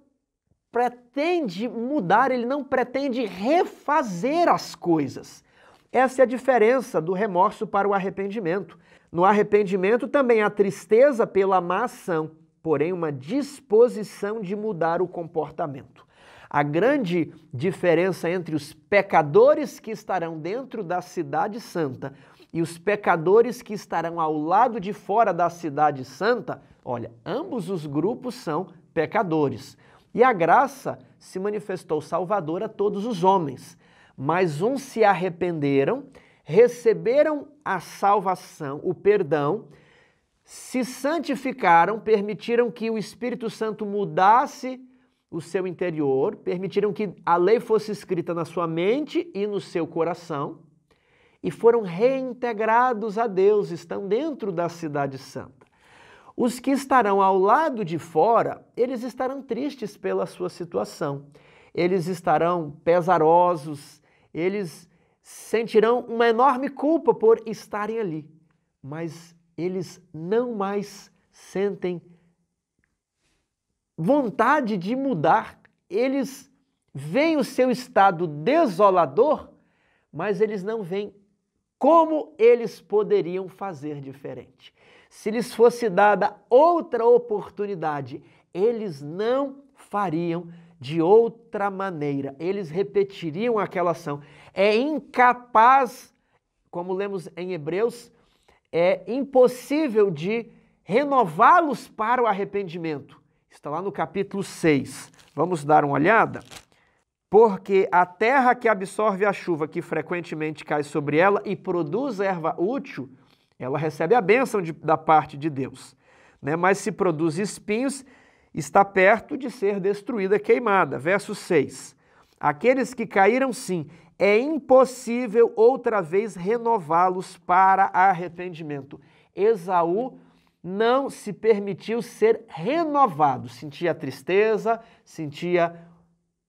pretende mudar, ele não pretende refazer as coisas. Essa é a diferença do remorso para o arrependimento. No arrependimento também há tristeza pela má ação, porém uma disposição de mudar o comportamento. A grande diferença entre os pecadores que estarão dentro da cidade santa e os pecadores que estarão ao lado de fora da cidade santa, olha, ambos os grupos são pecadores. E a graça se manifestou salvadora a todos os homens, mas uns se arrependeram, receberam a salvação, o perdão, se santificaram, permitiram que o Espírito Santo mudasse o seu interior, permitiram que a lei fosse escrita na sua mente e no seu coração, e foram reintegrados a Deus, estão dentro da cidade santa. Os que estarão ao lado de fora, eles estarão tristes pela sua situação, eles estarão pesarosos, eles sentirão uma enorme culpa por estarem ali, mas eles não mais sentem vontade de mudar, eles veem o seu estado desolador, mas eles não veem como eles poderiam fazer diferente. Se lhes fosse dada outra oportunidade, eles não fariam de outra maneira, eles repetiriam aquela ação. É incapaz, como lemos em Hebreus, é impossível de renová-los para o arrependimento. Está lá no capítulo 6. Vamos dar uma olhada? Porque a terra que absorve a chuva que frequentemente cai sobre ela e produz erva útil, ela recebe a bênção da parte de Deus. Mas se produz espinhos, está perto de ser destruída, queimada. Verso 6. Aqueles que caíram, sim, é impossível outra vez renová-los para arrependimento. Esaú não se permitiu ser renovado. Sentia a tristeza, sentia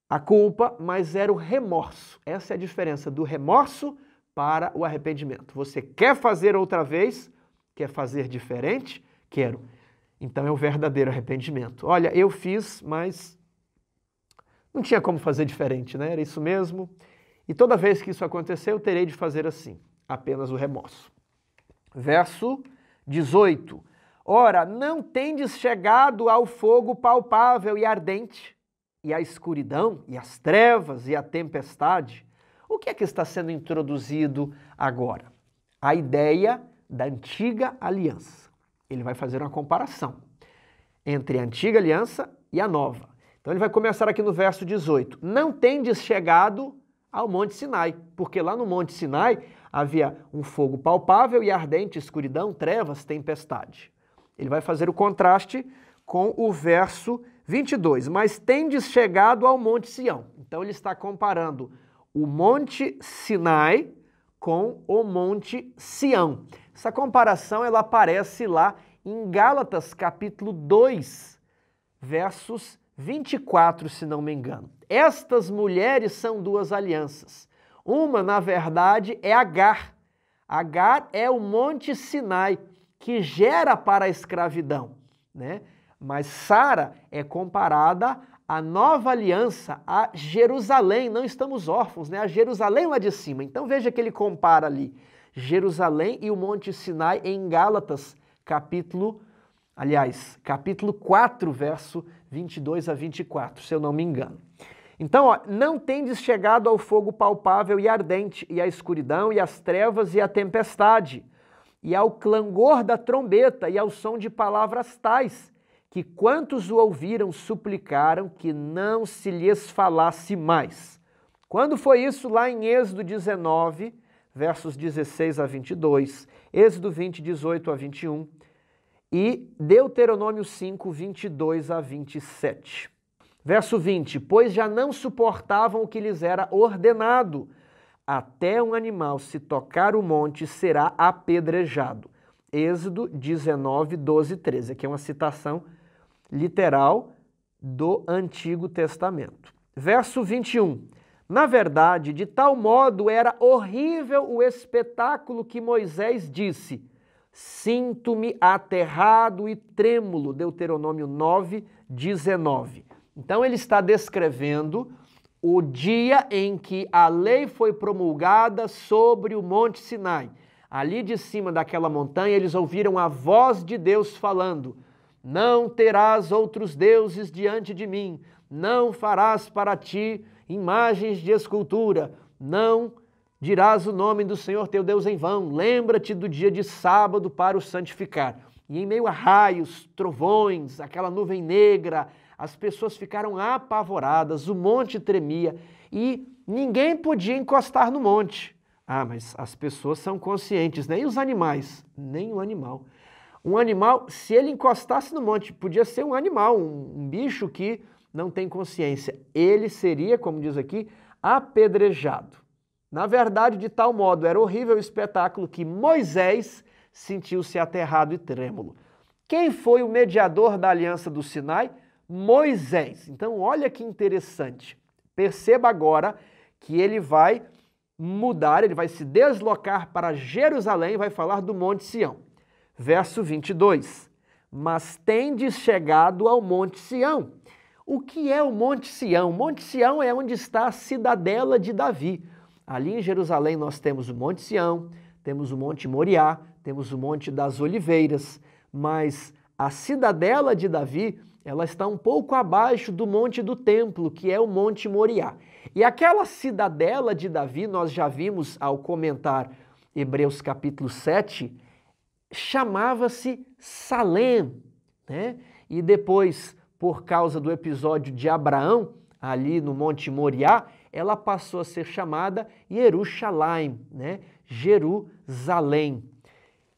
a culpa, mas era o remorso. Essa é a diferença do remorso para o arrependimento. Você quer fazer outra vez? Quer fazer diferente? Quero. Então é o verdadeiro arrependimento. Olha, eu fiz, mas não tinha como fazer diferente, né? Era isso mesmo. E toda vez que isso acontecer, eu terei de fazer assim, apenas o remorso. Verso 18. Ora, não tendes chegado ao fogo palpável e ardente, e à escuridão, e às trevas, e à tempestade? O que é que está sendo introduzido agora? A ideia da antiga aliança. Ele vai fazer uma comparação entre a antiga aliança e a nova. Então ele vai começar aqui no verso 18. Não tendes chegado ao Monte Sinai, porque lá no Monte Sinai havia um fogo palpável e ardente, escuridão, trevas, tempestade. Ele vai fazer o contraste com o verso 22. Mas tendes chegado ao Monte Sião. Então ele está comparando o Monte Sinai com o Monte Sião. Essa comparação ela aparece lá em Gálatas capítulo 2, versos 24, se não me engano. Estas mulheres são duas alianças. Uma, na verdade, é Agar. Agar é o Monte Sinai, que gera para a escravidão, né? Mas Sara é comparada à nova aliança, a Jerusalém. Não estamos órfãos, né? A Jerusalém lá de cima. Então veja que ele compara ali Jerusalém e o Monte Sinai em Gálatas, capítulo 4, verso 22 a 24, se eu não me engano. Então, não tendes chegado ao fogo palpável e ardente, e à escuridão, e às trevas, e à tempestade, e ao clangor da trombeta, e ao som de palavras tais, que quantos o ouviram suplicaram que não se lhes falasse mais. Quando foi isso? Lá em Êxodo 19, versos 16 a 22, Êxodo 20, 18 a 21, e Deuteronômio 5, 22 a 27. Verso 20, pois já não suportavam o que lhes era ordenado, até um animal se tocar o monte será apedrejado. Êxodo 19, 12 e 13, aqui é uma citação literal do Antigo Testamento. Verso 21, na verdade, de tal modo era horrível o espetáculo que Moisés disse, sinto-me aterrado e trêmulo, Deuteronômio 9, 19. Então ele está descrevendo o dia em que a lei foi promulgada sobre o Monte Sinai. Ali de cima daquela montanha eles ouviram a voz de Deus falando, não terás outros deuses diante de mim, não farás para ti imagens de escultura, não dirás o nome do Senhor teu Deus em vão, lembra-te do dia de sábado para o santificar. E em meio a raios, trovões, aquela nuvem negra, as pessoas ficaram apavoradas, o monte tremia e ninguém podia encostar no monte. Ah, mas as pessoas são conscientes, né? E os animais? Nem um animal. Um animal, se ele encostasse no monte, podia ser um animal, um bicho que não tem consciência. Ele seria, como diz aqui, apedrejado. Na verdade, de tal modo, era horrível o espetáculo que Moisés sentiu-se aterrado e trêmulo. Quem foi o mediador da aliança do Sinai? Moisés. Então, olha que interessante. Perceba agora que ele vai mudar, ele vai se deslocar para Jerusalém e vai falar do Monte Sião. Verso 22. Mas tendes chegado ao Monte Sião. O que é o Monte Sião? O Monte Sião é onde está a cidadela de Davi. Ali em Jerusalém nós temos o Monte Sião, temos o Monte Moriá, temos o Monte das Oliveiras, mas a cidadela de Davi, ela está um pouco abaixo do Monte do Templo, que é o Monte Moriá. E aquela cidadela de Davi, nós já vimos ao comentar Hebreus capítulo 7, chamava-se Salém, né? E depois, por causa do episódio de Abraão, ali no Monte Moriá, ela passou a ser chamada Jerusalém, né? Jerusalém.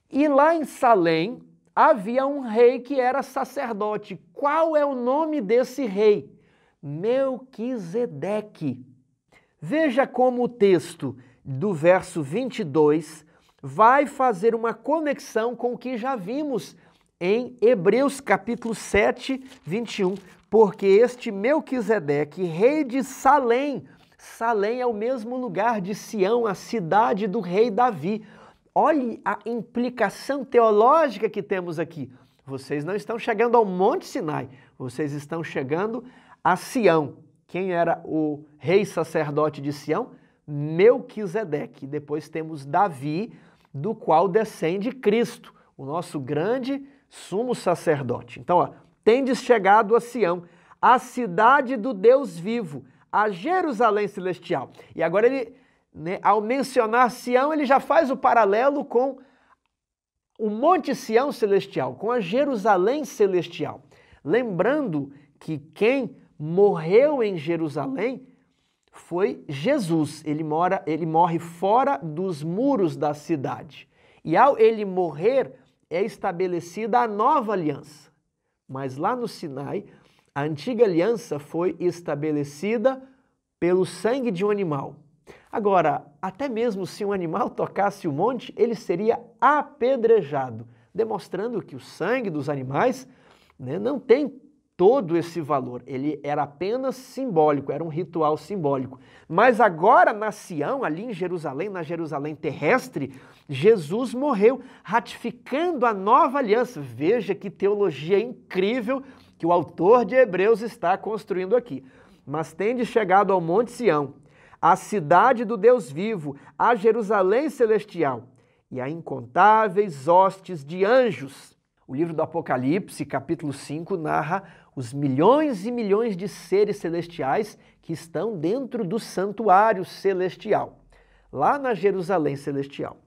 E lá em Salém havia um rei que era sacerdote. Qual é o nome desse rei? Melquisedeque. Veja como o texto do verso 22 vai fazer uma conexão com o que já vimos em Hebreus capítulo 7, 21, porque este Melquisedeque, rei de Salém, Salém é o mesmo lugar de Sião, a cidade do rei Davi. Olhe a implicação teológica que temos aqui. Vocês não estão chegando ao Monte Sinai, vocês estão chegando a Sião. Quem era o rei sacerdote de Sião? Melquisedeque. Depois temos Davi, do qual descende Cristo, o nosso grande sumo sacerdote. Então, tendes chegado a Sião, a cidade do Deus vivo, a Jerusalém celestial. E agora ele, ao mencionar Sião, ele já faz o paralelo com o Monte Sião celestial, com a Jerusalém celestial. Lembrando que quem morreu em Jerusalém foi Jesus. Ele morre fora dos muros da cidade. E ao ele morrer, é estabelecida a nova aliança. Mas lá no Sinai, a antiga aliança foi estabelecida pelo sangue de um animal. Agora, até mesmo se um animal tocasse o monte, ele seria apedrejado, demonstrando que o sangue dos animais, né, não tem todo esse valor. Ele era apenas simbólico, era um ritual simbólico. Mas agora na Sião, ali em Jerusalém, na Jerusalém terrestre, Jesus morreu, ratificando a nova aliança. Veja que teologia incrível que o autor de Hebreus está construindo aqui. Mas tendes chegado ao Monte Sião, a cidade do Deus vivo, a Jerusalém celestial e a incontáveis hostes de anjos. O livro do Apocalipse, capítulo 5, narra os milhões e milhões de seres celestiais que estão dentro do santuário celestial, lá na Jerusalém celestial.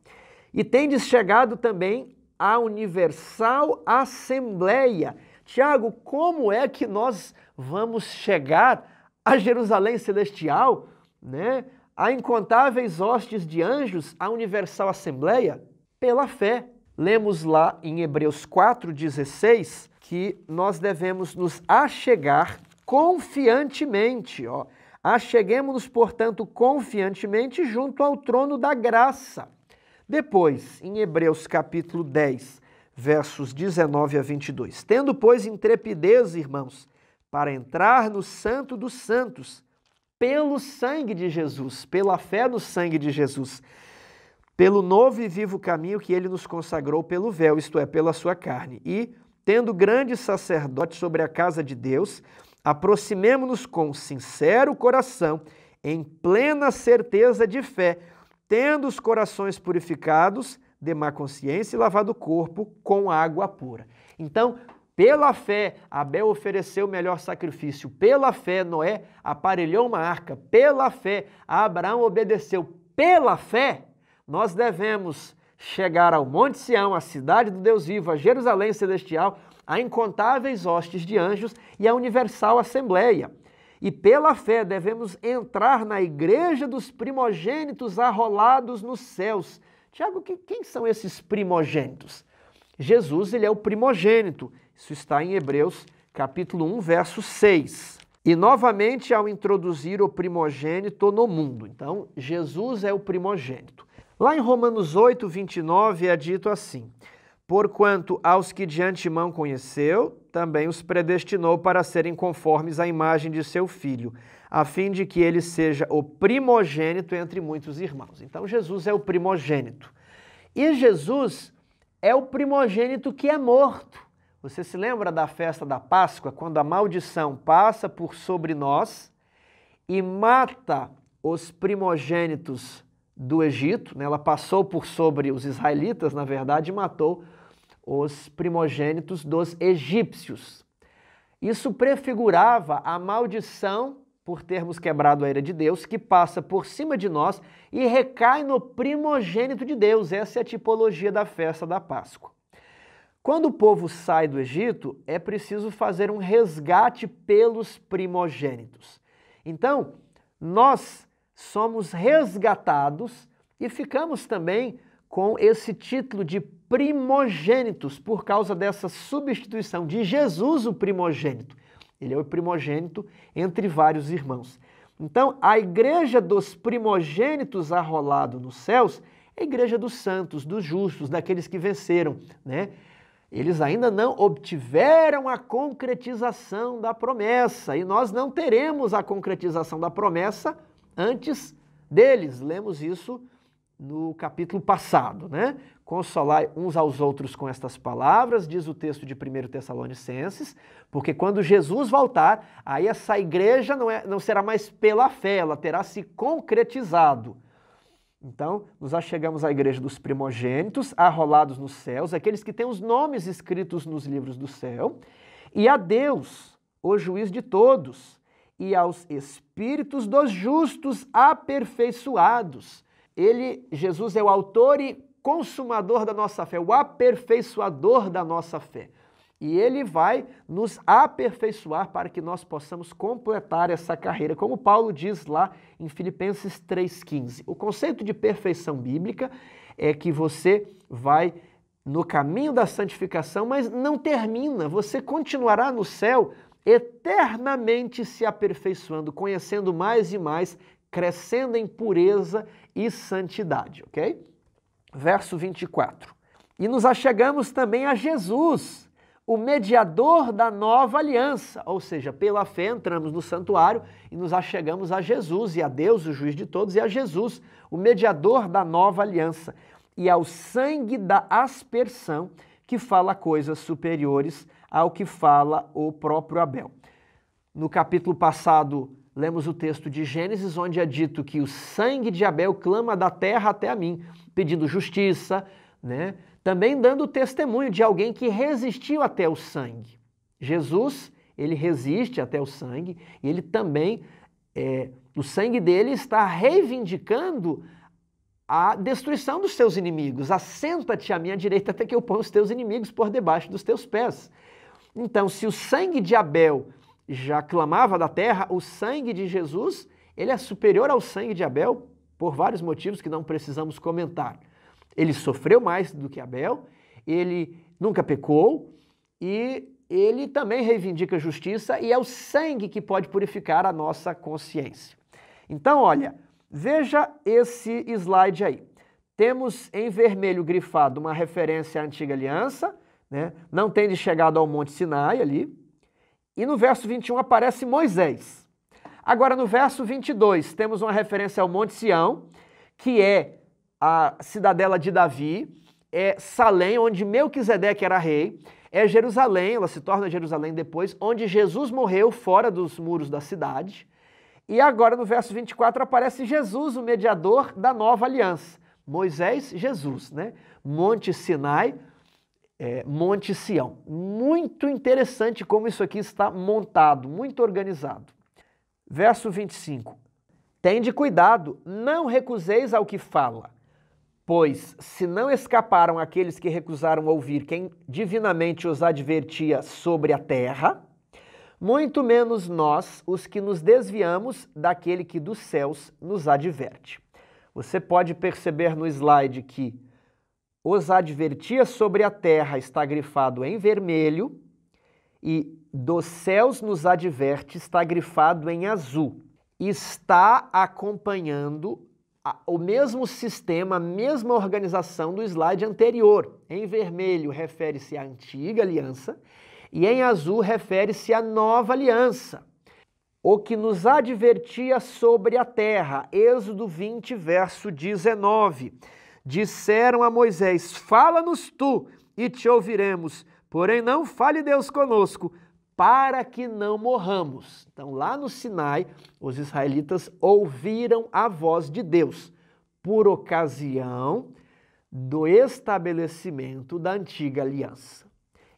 E tendes chegado também à universal assembleia. Tiago, como é que nós vamos chegar a Jerusalém celestial, né? A incontáveis hostes de anjos, a universal assembleia? Pela fé. Lemos lá em Hebreus 4,16 que nós devemos nos achegar confiantemente. Acheguemo-nos, portanto, confiantemente junto ao trono da graça. Depois, em Hebreus capítulo 10, versos 19 a 22. Tendo, pois, intrepidez, irmãos, para entrar no Santo dos Santos, pelo sangue de Jesus, pela fé no sangue de Jesus, pelo novo e vivo caminho que ele nos consagrou pelo véu, isto é, pela sua carne. E, tendo grande sacerdote sobre a casa de Deus, aproximemo-nos com sincero coração, em plena certeza de fé, tendo os corações purificados de má consciência e lavado o corpo com água pura. Então, pela fé, Abel ofereceu o melhor sacrifício. Pela fé, Noé aparelhou uma arca. Pela fé, Abraão obedeceu. Pela fé, nós devemos chegar ao Monte Sião, a cidade do Deus vivo, a Jerusalém celestial, a incontáveis hostes de anjos e a universal assembleia. E pela fé devemos entrar na igreja dos primogênitos arrolados nos céus. Tiago, quem são esses primogênitos? Jesus, ele é o primogênito. Isso está em Hebreus, capítulo 1, verso 6. E novamente ao introduzir o primogênito no mundo. Então, Jesus é o primogênito. Lá em Romanos 8, 29 é dito assim: porquanto aos que de antemão conheceu, também os predestinou para serem conformes à imagem de seu Filho, a fim de que ele seja o primogênito entre muitos irmãos. Então, Jesus é o primogênito. E Jesus é o primogênito que é morto. Você se lembra da festa da Páscoa, quando a maldição passa por sobre nós e mata os primogênitos do Egito, né? Ela passou por sobre os israelitas, na verdade, e matou os primogênitos dos egípcios. Isso prefigurava a maldição por termos quebrado a ira de Deus, que passa por cima de nós e recai no primogênito de Deus. Essa é a tipologia da festa da Páscoa. Quando o povo sai do Egito, é preciso fazer um resgate pelos primogênitos. Então, nós somos resgatados e ficamos também com esse título de primogênitos por causa dessa substituição de Jesus, o primogênito. Ele é o primogênito entre vários irmãos. Então, a igreja dos primogênitos arrolado nos céus é a igreja dos santos, dos justos, daqueles que venceram, né? Eles ainda não obtiveram a concretização da promessa e nós não teremos a concretização da promessa antes deles. Lemos isso no capítulo passado, né? Consolai uns aos outros com estas palavras, diz o texto de 1 Tessalonicenses, porque quando Jesus voltar, aí essa igreja não será mais pela fé, ela terá se concretizado. Então, nos achegamos à igreja dos primogênitos, arrolados nos céus, aqueles que têm os nomes escritos nos livros do céu, e a Deus, o juiz de todos, e aos espíritos dos justos aperfeiçoados. Jesus é o autor e consumador da nossa fé, o aperfeiçoador da nossa fé. E ele vai nos aperfeiçoar para que nós possamos completar essa carreira, como Paulo diz lá em Filipenses 3,15. O conceito de perfeição bíblica é que você vai no caminho da santificação, mas não termina, você continuará no céu eternamente se aperfeiçoando, conhecendo mais e mais, crescendo em pureza e santidade, ok? Verso 24. E nos achegamos também a Jesus, o mediador da nova aliança, ou seja, pela fé entramos no santuário e nos achegamos a Jesus e a Deus, o juiz de todos, e a Jesus, o mediador da nova aliança, e ao sangue da aspersão, que fala coisas superiores ao que fala o próprio Abel. No capítulo passado, lemos o texto de Gênesis, onde é dito que o sangue de Abel clama da terra até a mim, pedindo justiça, né? Também dando testemunho de alguém que resistiu até o sangue. Jesus, ele resiste até o sangue, e ele também, o sangue dele está reivindicando a destruição dos seus inimigos. Assenta-te à minha direita até que eu ponha os teus inimigos por debaixo dos teus pés. Então, se o sangue de Abel já clamava da terra, o sangue de Jesus, ele é superior ao sangue de Abel por vários motivos que não precisamos comentar. Ele sofreu mais do que Abel, ele nunca pecou e ele também reivindica justiça e é o sangue que pode purificar a nossa consciência. Então, olha, veja esse slide aí. Temos em vermelho grifado uma referência à antiga aliança, né? Não tende chegado ao Monte Sinai ali. E no verso 21 aparece Moisés. Agora no verso 22 temos uma referência ao Monte Sião, que é a cidadela de Davi, é Salém, onde Melquisedeque era rei, é Jerusalém, ela se torna Jerusalém depois, onde Jesus morreu fora dos muros da cidade. E agora no verso 24 aparece Jesus, o mediador da nova aliança. Moisés, Jesus, né? Monte Sinai, Monte Sião. Muito interessante como isso aqui está montado, muito organizado. Verso 25. Tende cuidado, não recuseis ao que fala, pois se não escaparam aqueles que recusaram ouvir quem divinamente os advertia sobre a terra, muito menos nós, os que nos desviamos daquele que dos céus nos adverte. Você pode perceber no slide que os advertia sobre a terra está grifado em vermelho e dos céus nos adverte está grifado em azul. Está acompanhando o mesmo sistema, a mesma organização do slide anterior. Em vermelho refere-se à antiga aliança e em azul refere-se à nova aliança. O que nos advertia sobre a terra, Êxodo 20, verso 19. Disseram a Moisés, fala-nos tu e te ouviremos, porém não fale Deus conosco, para que não morramos. Então lá no Sinai, os israelitas ouviram a voz de Deus, por ocasião do estabelecimento da antiga aliança.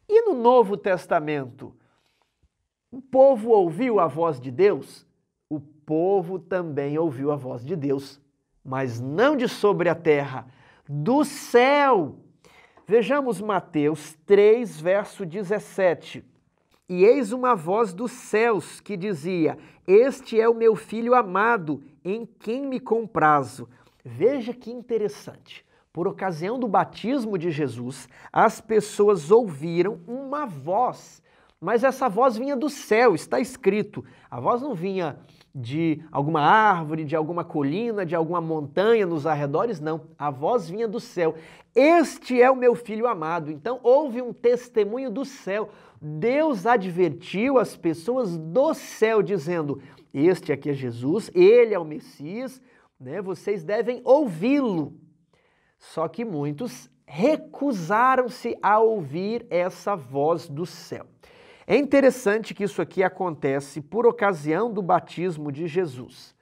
E no Novo Testamento, o povo ouviu a voz de Deus? O povo também ouviu a voz de Deus, mas não de sobre a terra, do céu. Vejamos Mateus 3, verso 17. E eis uma voz dos céus que dizia, este é o meu filho amado, em quem me comprazo. Veja que interessante. Por ocasião do batismo de Jesus, as pessoas ouviram uma voz, mas essa voz vinha do céu, está escrito. A voz não vinha de alguma árvore, de alguma colina, de alguma montanha nos arredores, não. A voz vinha do céu. Este é o meu filho amado. Então houve um testemunho do céu. Deus advertiu as pessoas do céu, dizendo, este aqui é Jesus, ele é o Messias, né? Vocês devem ouvi-lo. Só que muitos recusaram-se a ouvir essa voz do céu. É interessante que isso aqui acontece por ocasião do batismo de Jesus,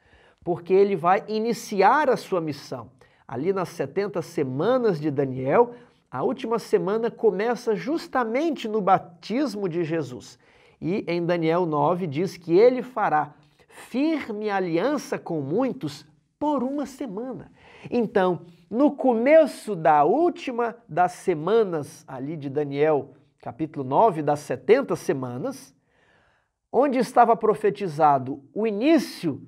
porque ele vai iniciar a sua missão. Ali nas 70 semanas de Daniel, a última semana começa justamente no batismo de Jesus. E em Daniel 9 diz que ele fará firme aliança com muitos por uma semana. Então, no começo da última das semanas ali de Daniel, capítulo 9, das 70 semanas, onde estava profetizado o início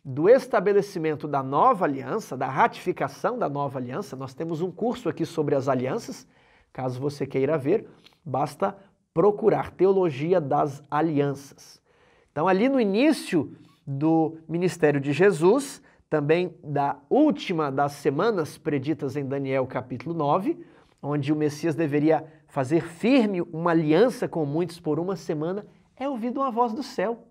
do estabelecimento da nova aliança, da ratificação da nova aliança. Nós temos um curso aqui sobre as alianças, caso você queira ver, basta procurar Teologia das Alianças. Então, ali no início do ministério de Jesus, também da última das semanas preditas em Daniel capítulo 9, onde o Messias deveria fazer firme uma aliança com muitos por uma semana, é ouvida uma voz do céu.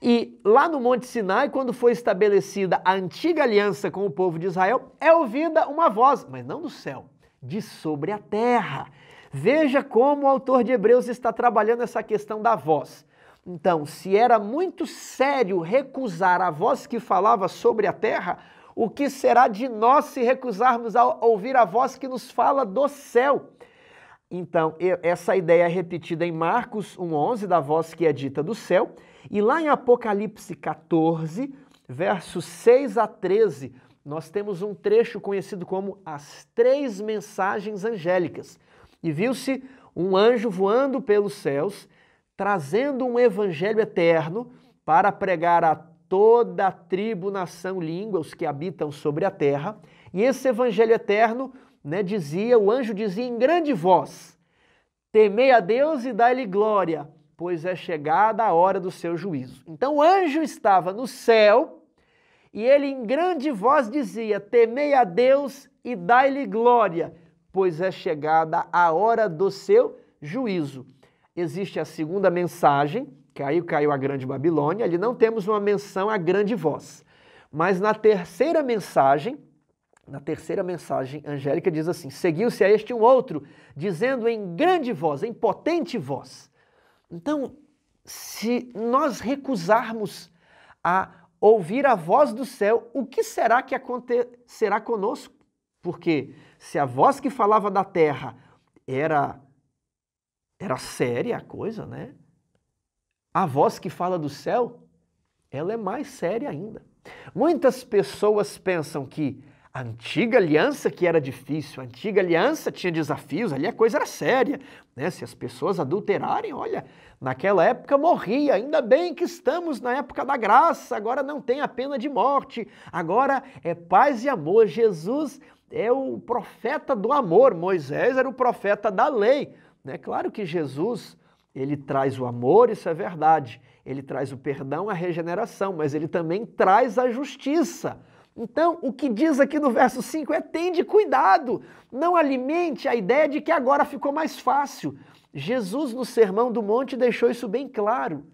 E lá no Monte Sinai, quando foi estabelecida a antiga aliança com o povo de Israel, é ouvida uma voz, mas não do céu, de sobre a terra. Veja como o autor de Hebreus está trabalhando essa questão da voz. Então, se era muito sério recusar a voz que falava sobre a terra, o que será de nós se recusarmos a ouvir a voz que nos fala do céu? Então, essa ideia é repetida em Marcos 1,11, da voz que é dita do céu, e lá em Apocalipse 14, versos 6 a 13, nós temos um trecho conhecido como as 3 mensagens angélicas. E viu-se um anjo voando pelos céus, trazendo um evangelho eterno para pregar a toda a tribo, nação, língua, os que habitam sobre a terra. E esse evangelho eterno, o anjo dizia em grande voz: temei a Deus e dai-lhe glória, pois é chegada a hora do seu juízo. Então o anjo estava no céu e ele em grande voz dizia: temei a Deus e dai-lhe glória, pois é chegada a hora do seu juízo. Existe a segunda mensagem, caiu a grande Babilônia, ali não temos uma menção à grande voz. Mas na terceira mensagem angélica diz assim: seguiu-se a este um outro, dizendo em grande voz, em potente voz. Então, se nós recusarmos a ouvir a voz do céu, o que será que acontecerá conosco? Porque se a voz que falava da terra era séria a coisa, né? A voz que fala do céu, ela é mais séria ainda. Muitas pessoas pensam que a antiga aliança que era difícil, a antiga aliança tinha desafios, ali a coisa era séria, né? Se as pessoas adulterarem, olha, naquela época morria, ainda bem que estamos na época da graça, agora não tem a pena de morte, agora é paz e amor. Jesus é o profeta do amor, Moisés era o profeta da lei. Claro que Jesus, ele traz o amor, isso é verdade, ele traz o perdão, a regeneração, mas ele também traz a justiça. Então, o que diz aqui no verso 5 é: tende cuidado, não alimente a ideia de que agora ficou mais fácil. Jesus, no Sermão do Monte, deixou isso bem claro.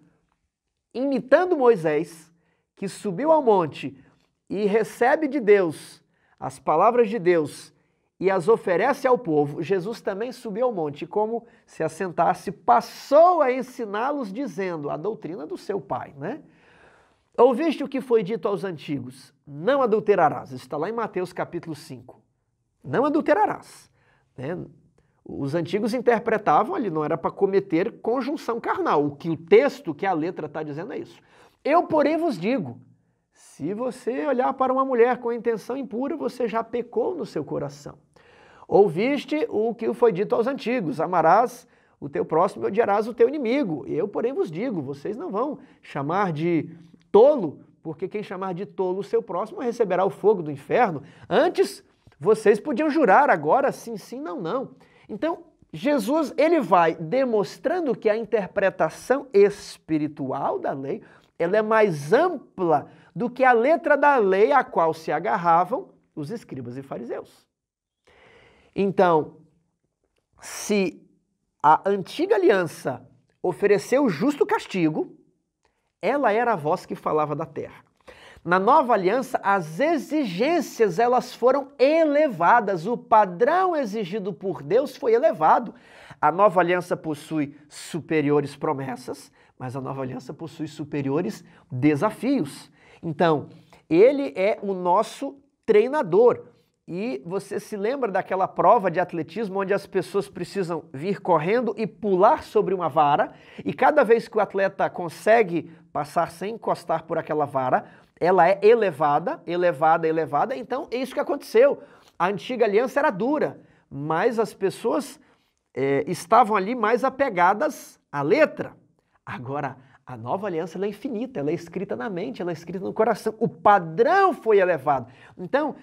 Imitando Moisés, que subiu ao monte e recebe de Deus as palavras de Deus e as oferece ao povo, Jesus também subiu ao monte e, como se assentasse, passou a ensiná-los dizendo a doutrina do seu Pai, né? Ouviste o que foi dito aos antigos: não adulterarás. Isso está lá em Mateus capítulo 5. Não adulterarás. Os antigos interpretavam ali, não era para cometer conjunção carnal. O que o texto, que a letra está dizendo é isso. Eu, porém, vos digo, se você olhar para uma mulher com intenção impura, você já pecou no seu coração. Ouviste o que foi dito aos antigos: amarás o teu próximo e odiarás o teu inimigo. Eu, porém, vos digo, vocês não vão chamar de tolo, porque quem chamar de tolo o seu próximo receberá o fogo do inferno. Antes, vocês podiam jurar, agora sim, sim, não, não. Então, Jesus, ele vai demonstrando que a interpretação espiritual da lei, ela é mais ampla do que a letra da lei a qual se agarravam os escribas e fariseus. Então, se a antiga aliança ofereceu justo castigo, ela era a voz que falava da terra. Na nova aliança, as exigências elas foram elevadas, o padrão exigido por Deus foi elevado. A nova aliança possui superiores promessas, mas a nova aliança possui superiores desafios. Então, ele é o nosso treinador. E você se lembra daquela prova de atletismo onde as pessoas precisam vir correndo e pular sobre uma vara, e cada vez que o atleta consegue passar sem encostar por aquela vara, ela é elevada, elevada, elevada. Então é isso que aconteceu. A antiga aliança era dura, mas as pessoas estavam ali mais apegadas à letra. Agora, a nova aliança ela é infinita, ela é escrita na mente, ela é escrita no coração. O padrão foi elevado. Então,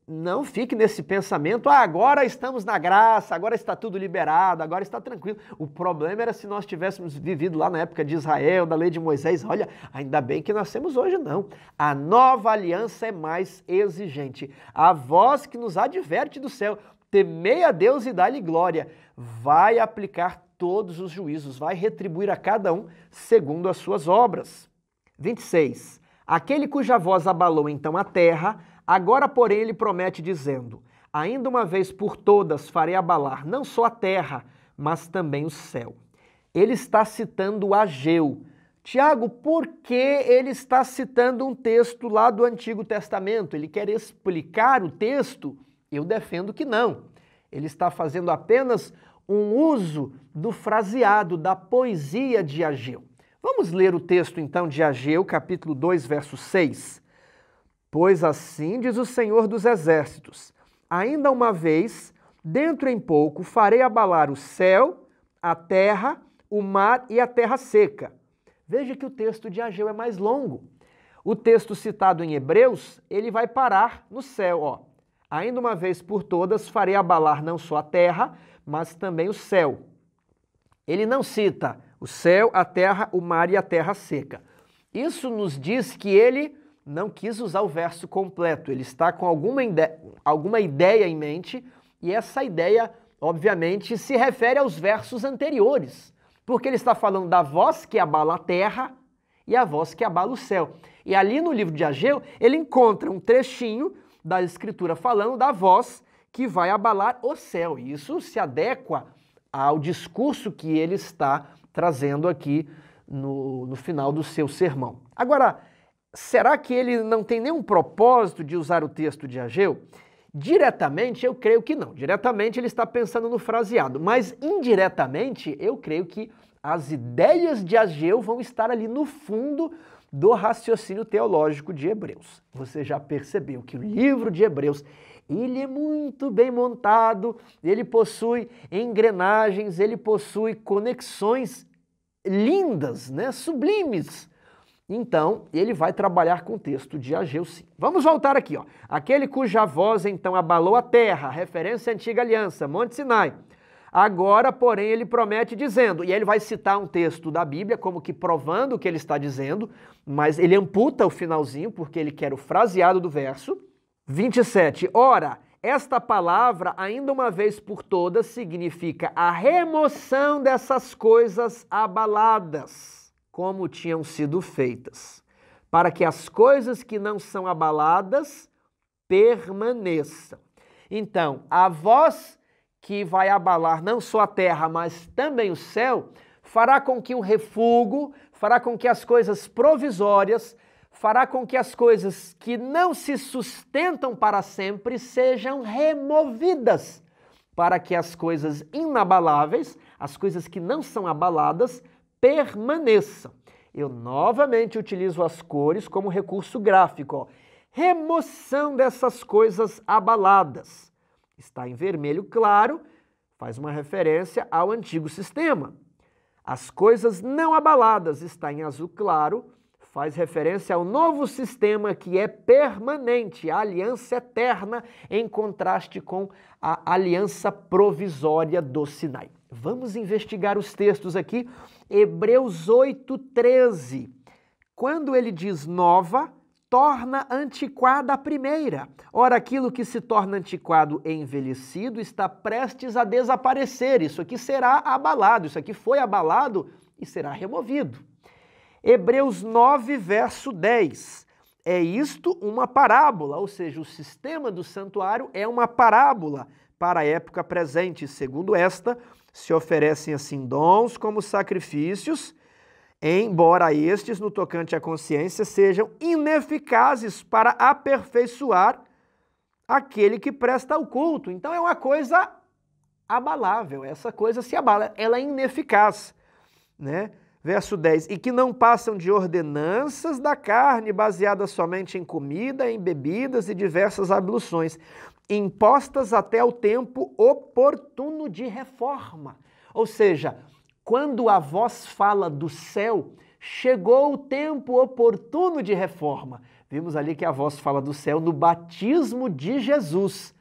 não fique nesse pensamento, agora estamos na graça, agora está tudo liberado, agora está tranquilo. O problema era se nós tivéssemos vivido lá na época de Israel, da lei de Moisés. Olha, ainda bem que nós temos hoje, não. A nova aliança é mais exigente. A voz que nos adverte do céu, temei a Deus e dá-lhe glória, vai aplicar todos os juízos, vai retribuir a cada um segundo as suas obras. 26. Aquele cuja voz abalou então a terra, agora, porém, ele promete dizendo, ainda uma vez por todas farei abalar não só a terra, mas também o céu. Ele está citando Ageu. Tiago, por que ele está citando um texto lá do Antigo Testamento? Ele quer explicar o texto? Eu defendo que não. Ele está fazendo apenas um uso do fraseado, da poesia de Ageu. Vamos ler o texto então de Ageu, capítulo 2, verso 6. Pois assim diz o Senhor dos Exércitos, ainda uma vez, dentro em pouco, farei abalar o céu, a terra, o mar e a terra seca. Veja que o texto de Ageu é mais longo. O texto citado em Hebreus, ele vai parar no céu, ó. Ainda uma vez por todas, farei abalar não só a terra, mas também o céu. Ele não cita o céu, a terra, o mar e a terra seca. Isso nos diz que ele não quis usar o verso completo, ele está com alguma ideia em mente, e essa ideia, obviamente, se refere aos versos anteriores, porque ele está falando da voz que abala a terra e a voz que abala o céu. E ali no livro de Ageu, ele encontra um trechinho da Escritura falando da voz que vai abalar o céu. E isso se adequa ao discurso que ele está trazendo aqui no final do seu sermão. Agora, será que ele não tem nenhum propósito de usar o texto de Ageu? Diretamente, eu creio que não. Diretamente, ele está pensando no fraseado. Mas, indiretamente, eu creio que as ideias de Ageu vão estar ali no fundo do raciocínio teológico de Hebreus. Você já percebeu que o livro de Hebreus, ele é muito bem montado, ele possui engrenagens, ele possui conexões lindas, né, sublimes. Então, ele vai trabalhar com o texto de Ageu, sim. Vamos voltar aqui, ó. Aquele cuja voz, então, abalou a terra, referência à antiga aliança, Monte Sinai. Agora, porém, ele promete dizendo, e ele vai citar um texto da Bíblia, como que provando o que ele está dizendo, mas ele amputa o finalzinho, porque ele quer o fraseado do verso. 27. Ora, esta palavra, ainda uma vez por todas, significa a remoção dessas coisas abaladas, como tinham sido feitas, para que as coisas que não são abaladas permaneçam. Então, a voz que vai abalar não só a terra, mas também o céu, fará com que o refúgio, fará com que as coisas provisórias, fará com que as coisas que não se sustentam para sempre sejam removidas, para que as coisas inabaláveis, as coisas que não são abaladas, permaneçam. Eu novamente utilizo as cores como recurso gráfico, ó. Remoção dessas coisas abaladas. Está em vermelho claro, faz uma referência ao antigo sistema. As coisas não abaladas está em azul claro, faz referência ao novo sistema que é permanente, a aliança eterna, em contraste com a aliança provisória do Sinai. Vamos investigar os textos aqui. Hebreus 8:13. Quando ele diz nova, torna antiquada a primeira. Ora, aquilo que se torna antiquado e envelhecido está prestes a desaparecer. Isso aqui será abalado, isso aqui foi abalado e será removido. Hebreus 9, verso 10. É isto uma parábola, ou seja, o sistema do santuário é uma parábola para a época presente. Segundo esta, se oferecem assim dons como sacrifícios, embora estes, no tocante à consciência, sejam ineficazes para aperfeiçoar aquele que presta o culto. Então é uma coisa abalável, essa coisa se abala, ela é ineficaz, né? Verso 10, e que não passam de ordenanças da carne, baseadas somente em comida, em bebidas e diversas abluções. impostas até o tempo oportuno de reforma. Ou seja, quando a voz fala do céu, chegou o tempo oportuno de reforma. Vimos ali que a voz fala do céu no batismo de Jesus.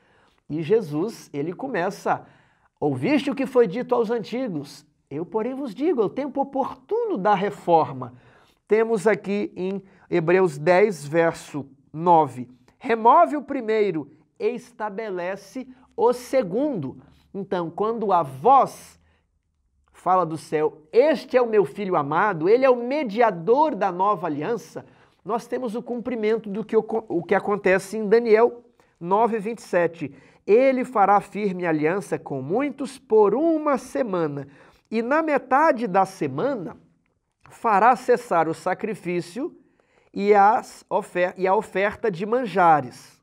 E Jesus, ele começa: ouviste o que foi dito aos antigos? Eu, porém, vos digo, é o tempo oportuno da reforma. Temos aqui em Hebreus 10, verso 9. Remove o primeiro e estabelece o segundo. Então, quando a voz fala do céu, este é o meu filho amado, ele é o mediador da nova aliança, nós temos o cumprimento do que acontece em Daniel 9, 27. Ele fará firme aliança com muitos por uma semana, e na metade da semana fará cessar o sacrifício e a oferta de manjares.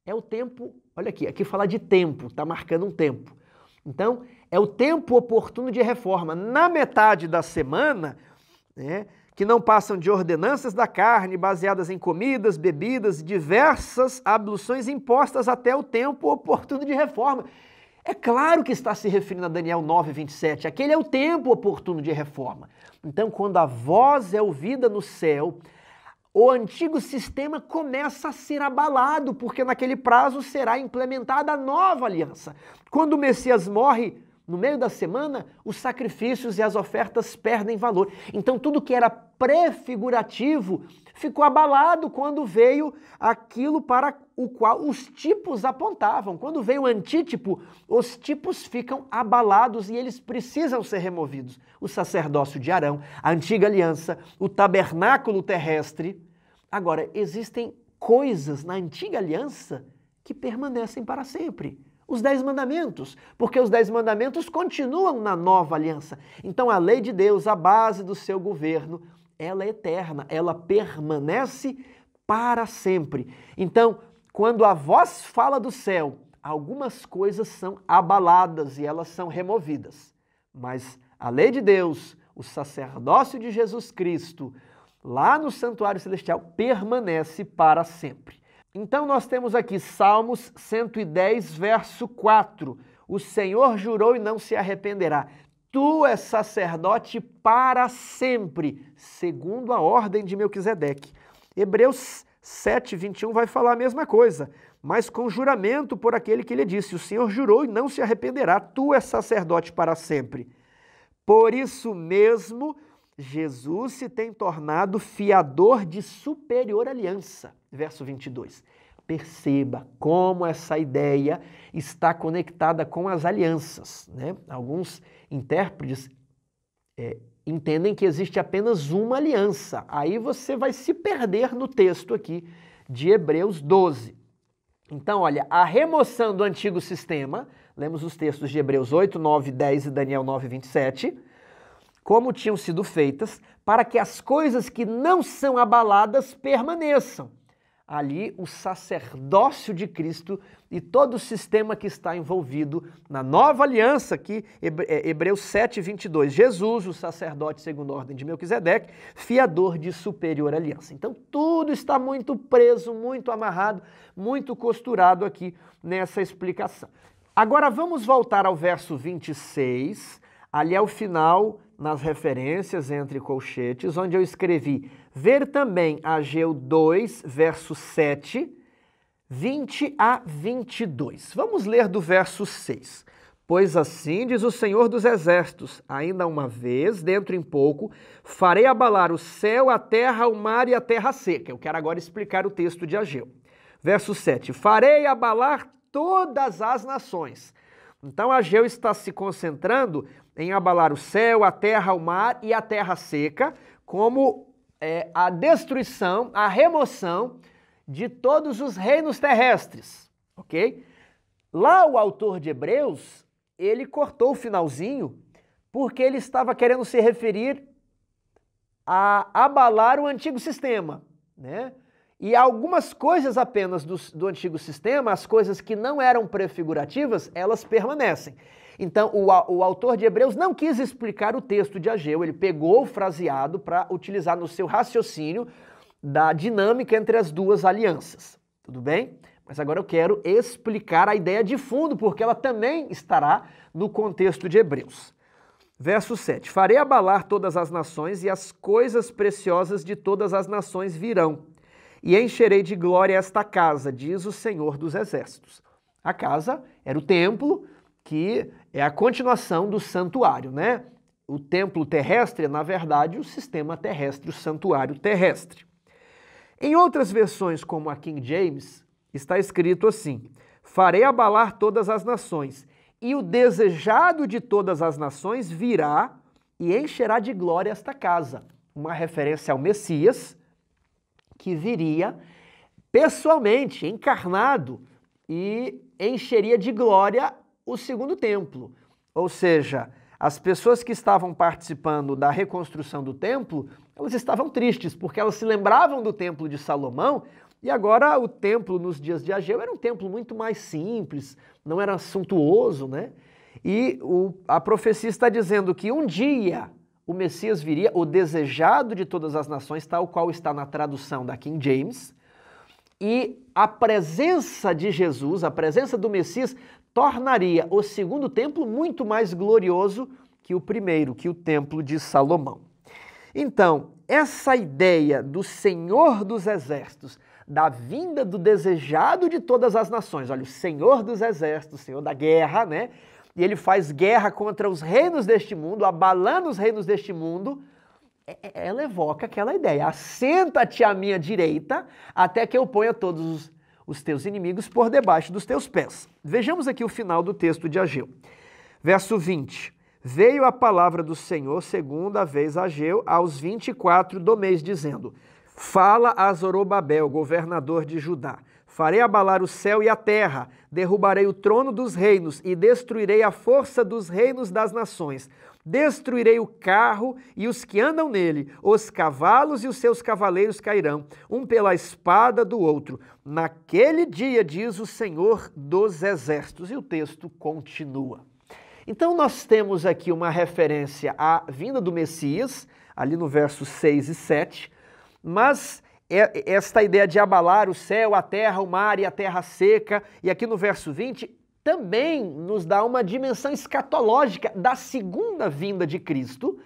É o tempo, olha aqui fala de tempo, está marcando um tempo. Então, é o tempo oportuno de reforma. Na metade da semana, né, que não passam de ordenanças da carne, baseadas em comidas, bebidas, diversas abluções impostas até o tempo oportuno de reforma. É claro que está se referindo a Daniel 9, 27. Aquele é o tempo oportuno de reforma. Então, quando a voz é ouvida no céu, o antigo sistema começa a ser abalado, porque naquele prazo será implementada a nova aliança. Quando o Messias morre, no meio da semana, os sacrifícios e as ofertas perdem valor. Então, tudo que era prefigurativo ficou abalado quando veio aquilo para o qual os tipos apontavam. Quando veio o antítipo, os tipos ficam abalados e eles precisam ser removidos. O sacerdócio de Arão, a antiga aliança, o tabernáculo terrestre. Agora, existem coisas na antiga aliança que permanecem para sempre. Os 10 mandamentos, porque os 10 mandamentos continuam na nova aliança. Então a lei de Deus, a base do seu governo, ela é eterna, ela permanece para sempre. Então, quando a voz fala do céu, algumas coisas são abaladas e elas são removidas. Mas a lei de Deus, o sacerdócio de Jesus Cristo, lá no santuário celestial, permanece para sempre. Então nós temos aqui Salmos 110, verso 4. O Senhor jurou e não se arrependerá. Tu és sacerdote para sempre, segundo a ordem de Melquisedeque. Hebreus 7, 21 vai falar a mesma coisa, mas com juramento por aquele que lhe disse, o Senhor jurou e não se arrependerá, tu és sacerdote para sempre. Por isso mesmo, Jesus se tem tornado fiador de superior aliança. Verso 22. Perceba como essa ideia está conectada com as alianças, né? Alguns intérpretes entendem que existe apenas uma aliança. Aí você vai se perder no texto aqui de Hebreus 12. Então, olha, a remoção do antigo sistema, lemos os textos de Hebreus 8, 9, 10 e Daniel 9, 27, como tinham sido feitas, para que as coisas que não são abaladas permaneçam. Ali o sacerdócio de Cristo e todo o sistema que está envolvido na nova aliança, aqui, Hebreus 7, 22. Jesus, o sacerdote segundo a ordem de Melquisedeque, fiador de superior aliança. Então tudo está muito preso, muito amarrado, muito costurado aqui nessa explicação. Agora vamos voltar ao verso 26, ali ao final, nas referências entre colchetes, onde eu escrevi ver também Ageu 2, verso 7, 20 a 22. Vamos ler do verso 6. Pois assim diz o Senhor dos Exércitos, ainda uma vez, dentro em pouco, farei abalar o céu, a terra, o mar e a terra seca. Eu quero agora explicar o texto de Ageu. Verso 7. Farei abalar todas as nações. Então Ageu está se concentrando em abalar o céu, a terra, o mar e a terra seca, como a destruição, a remoção de todos os reinos terrestres, ok? Lá o autor de Hebreus, ele cortou o finalzinho porque ele estava querendo se referir a abalar o antigo sistema, né? E algumas coisas apenas do antigo sistema, as coisas que não eram prefigurativas, elas permanecem. Então, o autor de Hebreus não quis explicar o texto de Ageu, ele pegou o fraseado para utilizar no seu raciocínio da dinâmica entre as duas alianças. Tudo bem? Mas agora eu quero explicar a ideia de fundo, porque ela também estará no contexto de Hebreus. Verso 7. Farei abalar todas as nações e as coisas preciosas de todas as nações virão. E encherei de glória esta casa, diz o Senhor dos Exércitos. A casa era o templo, que é a continuação do santuário, né? O templo terrestre é, na verdade, o sistema terrestre, o santuário terrestre. Em outras versões, como a King James, está escrito assim: farei abalar todas as nações, e o desejado de todas as nações virá e encherá de glória esta casa. Uma referência ao Messias, que viria pessoalmente, encarnado, e encheria de glória o segundo templo. Ou seja, as pessoas que estavam participando da reconstrução do templo, elas estavam tristes, porque elas se lembravam do templo de Salomão, e agora o templo nos dias de Ageu era um templo muito mais simples, não era suntuoso, né? E a profecia está dizendo que um dia o Messias viria, o desejado de todas as nações, tal qual está na tradução da King James, e a presença de Jesus, a presença do Messias, tornaria o segundo templo muito mais glorioso que o primeiro, que o templo de Salomão. Então, essa ideia do Senhor dos Exércitos, da vinda do desejado de todas as nações, olha, o Senhor dos Exércitos, o Senhor da guerra, né? E ele faz guerra contra os reinos deste mundo, abalando os reinos deste mundo. Ela evoca aquela ideia: assenta-te à minha direita, até que eu ponha todos os teus inimigos por debaixo dos teus pés. Vejamos aqui o final do texto de Ageu. Verso 20. Veio a palavra do Senhor segunda vez a Ageu, aos 24 do mês, dizendo: fala a Zorobabel, governador de Judá. Farei abalar o céu e a terra, derrubarei o trono dos reinos e destruirei a força dos reinos das nações. Destruirei o carro e os que andam nele, os cavalos e os seus cavaleiros cairão, um pela espada do outro. Naquele dia, diz o Senhor dos Exércitos. E o texto continua. Então nós temos aqui uma referência à vinda do Messias, ali no versos 6 e 7, mas esta ideia de abalar o céu, a terra, o mar e a terra seca, e aqui no verso 20, também nos dá uma dimensão escatológica da segunda vinda de Cristo,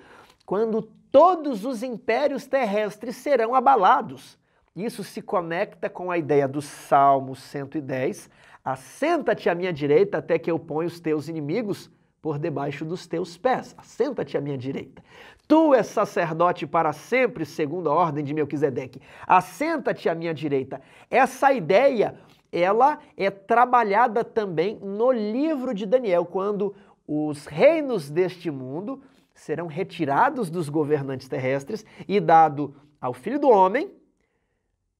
quando todos os impérios terrestres serão abalados. Isso se conecta com a ideia do Salmo 110, assenta-te à minha direita até que eu ponha os teus inimigos por debaixo dos teus pés. Assenta-te à minha direita. Tu és sacerdote para sempre, segundo a ordem de Melquisedeque. Assenta-te à minha direita. Essa ideia, ela é trabalhada também no livro de Daniel, quando os reinos deste mundo serão retirados dos governantes terrestres e dado ao Filho do Homem,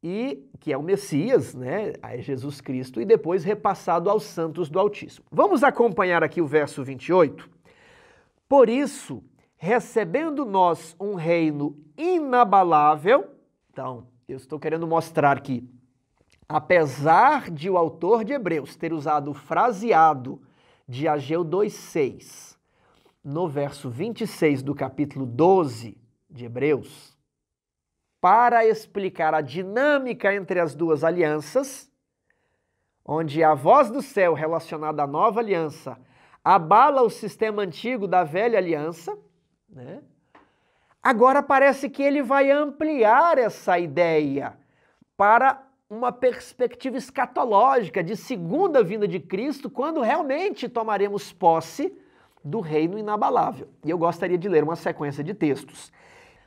e que é o Messias, né, é Jesus Cristo, e depois repassado aos santos do Altíssimo. Vamos acompanhar aqui o verso 28. Por isso, recebendo nós um reino inabalável, então, eu estou querendo mostrar que, apesar de o autor de Hebreus ter usado o fraseado de Ageu 2,6, no verso 26 do capítulo 12 de Hebreus, para explicar a dinâmica entre as duas alianças, onde a voz do céu relacionada à nova aliança abala o sistema antigo da velha aliança, né? Agora parece que ele vai ampliar essa ideia para uma perspectiva escatológica de segunda vinda de Cristo, quando realmente tomaremos posse do reino inabalável. E eu gostaria de ler uma sequência de textos.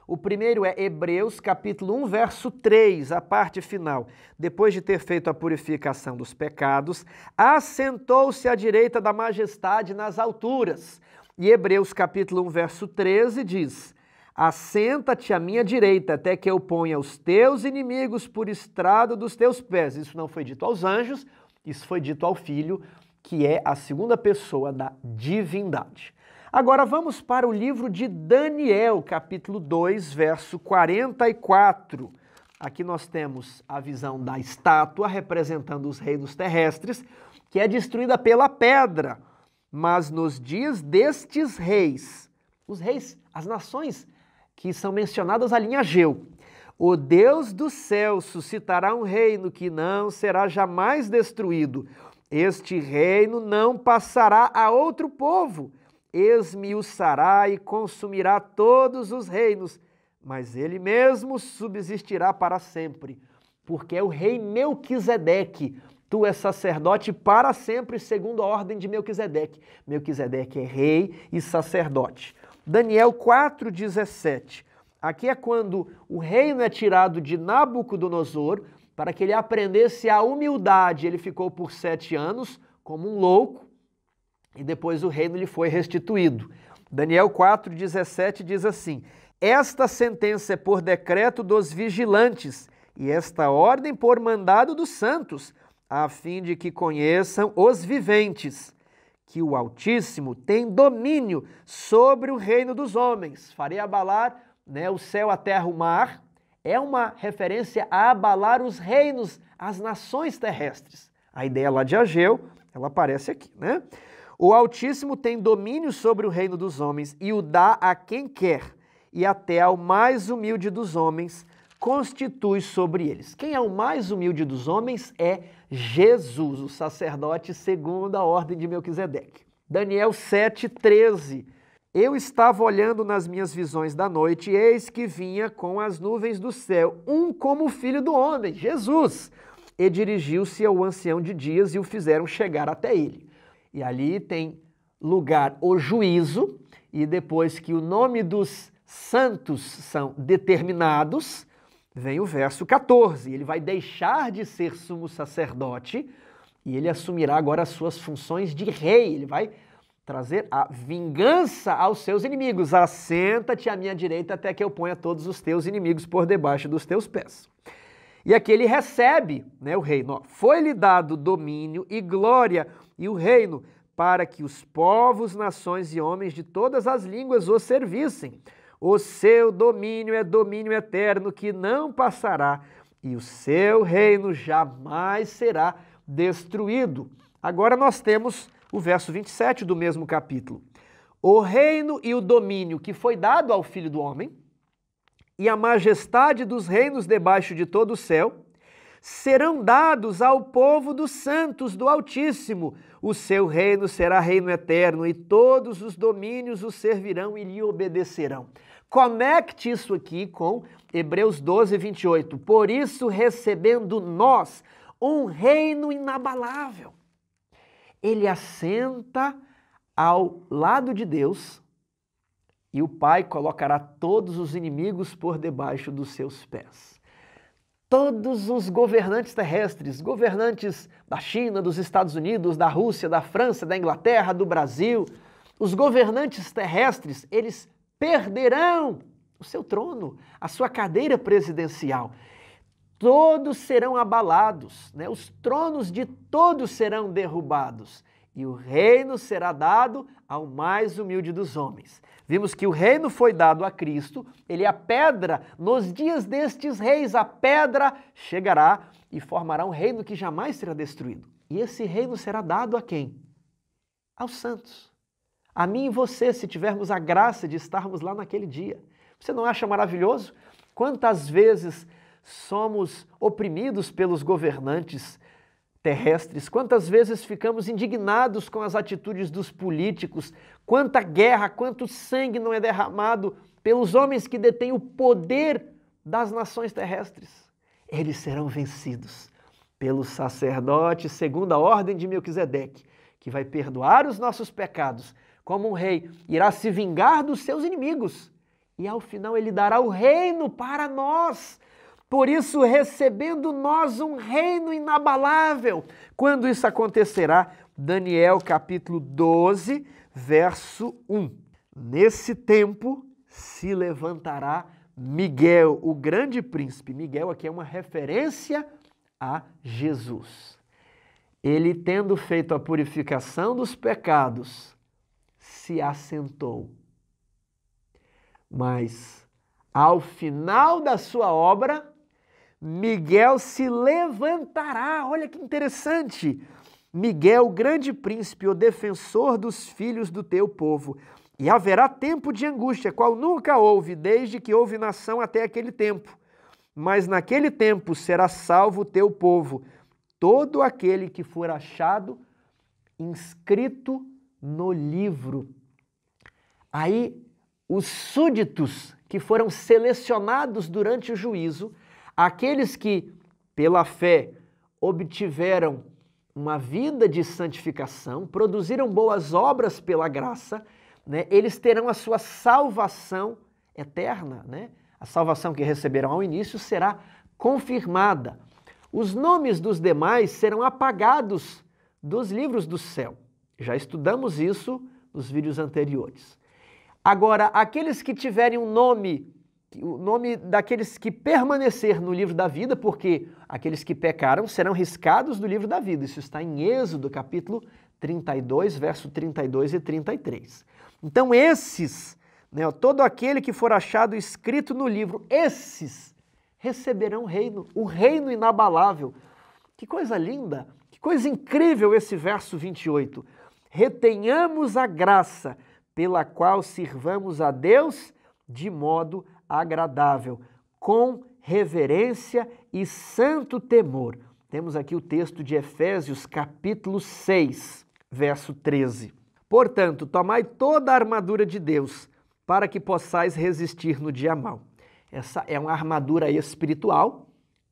O primeiro é Hebreus capítulo 1, verso 3, a parte final. Depois de ter feito a purificação dos pecados, assentou-se à direita da majestade nas alturas. E Hebreus capítulo 1, verso 13 diz: assenta-te à minha direita, até que eu ponha os teus inimigos por estrado dos teus pés. Isso não foi dito aos anjos, isso foi dito ao Filho, que é a segunda pessoa da divindade. Agora vamos para o livro de Daniel, capítulo 2, verso 44. Aqui nós temos a visão da estátua representando os reinos terrestres, que é destruída pela pedra. Mas nos dias destes reis, os reis, as nações que são mencionadas ali em Ageu, O Deus do céu suscitará um reino que não será jamais destruído. Este reino não passará a outro povo. Esmiuçará e consumirá todos os reinos, mas ele mesmo subsistirá para sempre. Porque é o rei Melquisedeque. Tu és sacerdote para sempre, segundo a ordem de Melquisedeque. Melquisedeque é rei e sacerdote. Daniel 4,17. Aqui é quando o reino é tirado de Nabucodonosor, para que ele aprendesse a humildade. Ele ficou por 7 anos como um louco, e depois o reino lhe foi restituído. Daniel 4,17 diz assim: esta sentença é por decreto dos vigilantes, e esta ordem por mandado dos santos, a fim de que conheçam os viventes, que o Altíssimo tem domínio sobre o reino dos homens. Farei abalar o céu, a terra, o mar. É uma referência a abalar os reinos, as nações terrestres. A ideia lá de Ageu, ela aparece aqui, né? O Altíssimo tem domínio sobre o reino dos homens e o dá a quem quer, e até ao mais humilde dos homens constitui sobre eles. Quem é o mais humilde dos homens é Jesus, o sacerdote segundo a ordem de Melquisedeque. Daniel 7,13. Eu estava olhando nas minhas visões da noite, e eis que vinha com as nuvens do céu, um como o filho do homem, Jesus, e dirigiu-se ao ancião de dias e o fizeram chegar até ele. E ali tem lugar o juízo, e depois que o nome dos santos são determinados, vem o verso 14. Ele vai deixar de ser sumo sacerdote e ele assumirá agora as suas funções de rei. Ele vai trazer a vingança aos seus inimigos. Assenta-te à minha direita até que eu ponha todos os teus inimigos por debaixo dos teus pés. E aqui ele recebe, o reino. Foi-lhe dado domínio e glória e o reino para que os povos, nações e homens de todas as línguas o servissem. O seu domínio é domínio eterno que não passará e o seu reino jamais será destruído. Agora nós temos o verso 27 do mesmo capítulo. O reino e o domínio que foi dado ao Filho do Homem e a majestade dos reinos debaixo de todo o céu serão dados ao povo dos santos do Altíssimo. O seu reino será reino eterno e todos os domínios o servirão e lhe obedecerão. Conecte isso aqui com Hebreus 12:28. Por isso, recebendo nós um reino inabalável. Ele assenta ao lado de Deus e o Pai colocará todos os inimigos por debaixo dos seus pés. Todos os governantes terrestres, governantes da China, dos Estados Unidos, da Rússia, da França, da Inglaterra, do Brasil, os governantes terrestres, eles perderão o seu trono, a sua cadeira presidencial. Todos serão abalados, os tronos de todos serão derrubados e o reino será dado ao mais humilde dos homens. Vimos que o reino foi dado a Cristo, ele é a pedra. Nos dias destes reis, a pedra chegará e formará um reino que jamais será destruído. E esse reino será dado a quem? Aos santos. A mim e você, se tivermos a graça de estarmos lá naquele dia. Você não acha maravilhoso? Quantas vezes somos oprimidos pelos governantes terrestres, quantas vezes ficamos indignados com as atitudes dos políticos, quanta guerra, quanto sangue não é derramado pelos homens que detêm o poder das nações terrestres. Eles serão vencidos pelo sacerdote segundo a ordem de Melquisedeque, que vai perdoar os nossos pecados, como um rei irá se vingar dos seus inimigos e ao final ele dará o reino para nós. Por isso, recebendo nós um reino inabalável. Quando isso acontecerá? Daniel capítulo 12, verso 1. Nesse tempo se levantará Miguel, o grande príncipe. Miguel aqui é uma referência a Jesus. Ele, tendo feito a purificação dos pecados, se assentou. Mas, ao final da sua obra, Miguel se levantará. Olha que interessante. Miguel, o grande príncipe, o defensor dos filhos do teu povo. E haverá tempo de angústia, qual nunca houve, desde que houve nação até aquele tempo. mas naquele tempo será salvo o teu povo, todo aquele que for achado inscrito no livro. Aí, os súditos que foram selecionados durante o juízo, aqueles que, pela fé, obtiveram uma vida de santificação, produziram boas obras pela graça, né? Eles terão a sua salvação eterna, né? A salvação que receberam ao início será confirmada. Os nomes dos demais serão apagados dos livros do céu. Já estudamos isso nos vídeos anteriores. Agora, aqueles que tiverem o nome daqueles que permanecer no livro da vida, porque aqueles que pecaram serão riscados do livro da vida. Isso está em Êxodo, capítulo 32, verso 32 e 33. Então esses, né, todo aquele que for achado escrito no livro, esses receberão o reino inabalável. Que coisa linda, que coisa incrível esse verso 28. Retenhamos a graça pela qual sirvamos a Deus de modo agradável, com reverência e santo temor. Temos aqui o texto de Efésios, capítulo 6, verso 13. Portanto, tomai toda a armadura de Deus, para que possais resistir no dia mau. Essa é uma armadura espiritual,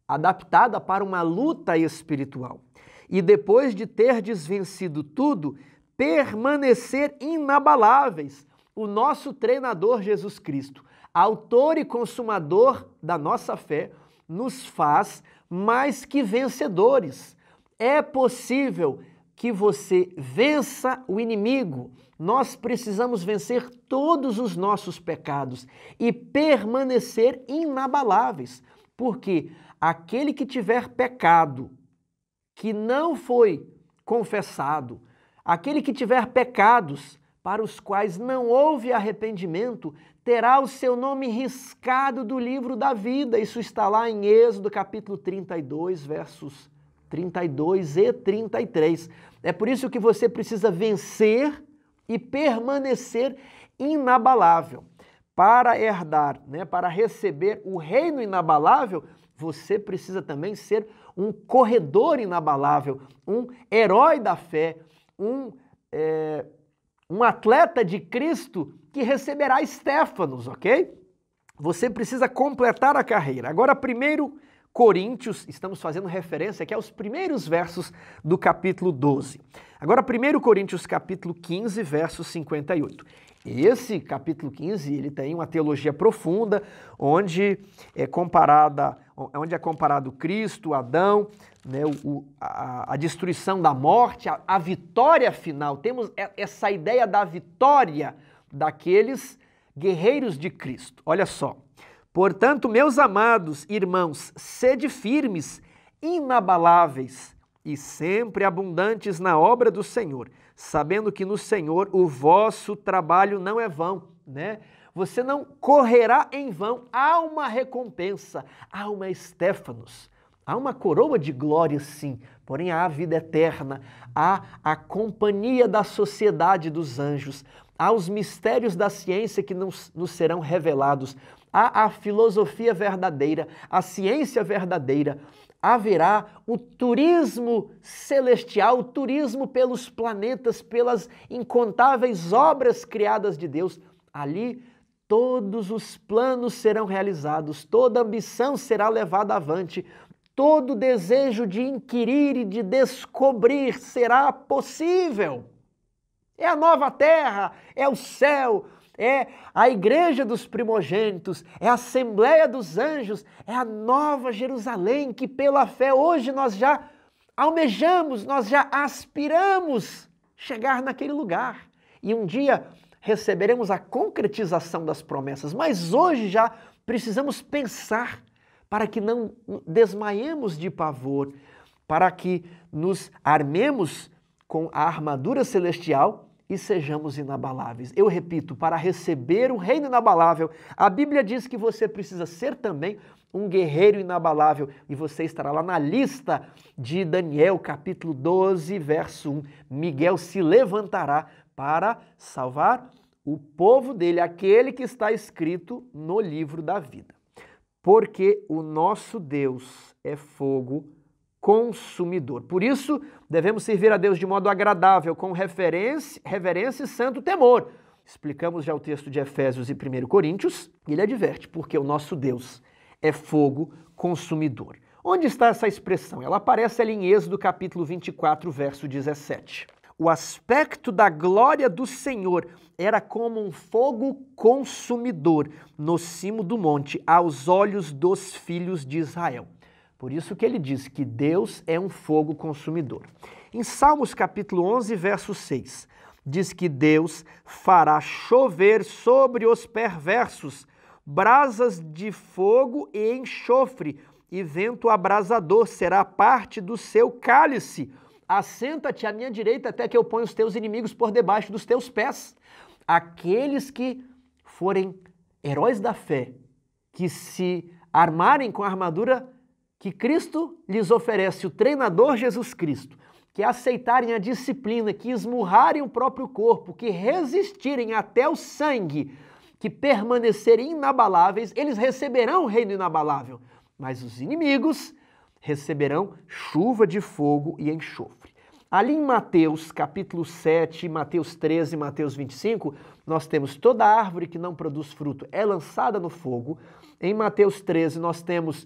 adaptada para uma luta espiritual. E depois de terdes vencido tudo, permanecer inabaláveis. O nosso treinador Jesus Cristo, autor e consumador da nossa fé, nos faz mais que vencedores. É possível que você vença o inimigo. Nós precisamos vencer todos os nossos pecados e permanecer inabaláveis, porque aquele que tiver pecado que não foi confessado, aquele que tiver pecados para os quais não houve arrependimento, terá o seu nome riscado do livro da vida. Isso está lá em Êxodo, capítulo 32, versos 32 e 33. É por isso que você precisa vencer e permanecer inabalável. Para herdar, né, para receber o reino inabalável, você precisa também ser um corredor inabalável, um herói da fé, um atleta de Cristo que receberá estéfanos, ok? Você precisa completar a carreira. Agora, 1 Coríntios, estamos fazendo referência aqui aos primeiros versos do capítulo 12. Agora, 1 Coríntios, capítulo 15, verso 58. Esse capítulo 15, ele tem uma teologia profunda, onde é comparado Cristo, Adão, né, a destruição da morte, a vitória final. Temos essa ideia da vitória daqueles guerreiros de Cristo. Olha só. Portanto, meus amados irmãos, sede firmes, inabaláveis e sempre abundantes na obra do Senhor, sabendo que no Senhor o vosso trabalho não é vão, né? Você não correrá em vão, há uma recompensa, há uma estéfanos, há uma coroa de glória sim, porém há a vida eterna, há a companhia da sociedade dos anjos, há os mistérios da ciência que nos serão revelados, há a filosofia verdadeira, a ciência verdadeira, haverá o turismo celestial, o turismo pelos planetas, pelas incontáveis obras criadas de Deus. Ali todos os planos serão realizados, toda ambição será levada avante, todo desejo de inquirir e de descobrir será possível. É a nova terra, é o céu, é a igreja dos primogênitos, é a assembleia dos anjos, é a nova Jerusalém que pela fé hoje nós já almejamos, nós já aspiramos chegar naquele lugar. E um dia receberemos a concretização das promessas, mas hoje já precisamos pensar para que não desmaiemos de pavor, para que nos armemos com a armadura celestial e sejamos inabaláveis. Eu repito, para receber o reino inabalável, a Bíblia diz que você precisa ser também um guerreiro inabalável, e você estará lá na lista de Daniel, capítulo 12, verso 1. Miguel se levantará para salvar o povo dele, aquele que está escrito no livro da vida. porque o nosso Deus é fogo consumidor. Por isso, devemos servir a Deus de modo agradável, com reverência e santo temor. Explicamos já o texto de Efésios e 1 Coríntios, e ele adverte, porque o nosso Deus é fogo consumidor. Onde está essa expressão? Ela aparece ali em Êxodo capítulo 24, verso 17. O aspecto da glória do Senhor era como um fogo consumidor no cimo do monte, aos olhos dos filhos de Israel. Por isso que ele diz que Deus é um fogo consumidor. Em Salmos capítulo 11, verso 6, diz que Deus fará chover sobre os perversos brasas de fogo e enxofre, e vento abrasador será parte do seu cálice. Assenta-te à minha direita até que eu ponha os teus inimigos por debaixo dos teus pés. Aqueles que forem heróis da fé, que se armarem com a armadura que Cristo lhes oferece, o treinador Jesus Cristo, que aceitarem a disciplina, que esmurrarem o próprio corpo, que resistirem até o sangue, que permanecerem inabaláveis, eles receberão o reino inabalável. Mas os inimigos receberão chuva de fogo e enxofre. Ali em Mateus capítulo 7, Mateus 13, Mateus 25, nós temos toda árvore que não produz fruto é lançada no fogo. Em Mateus 13 nós temos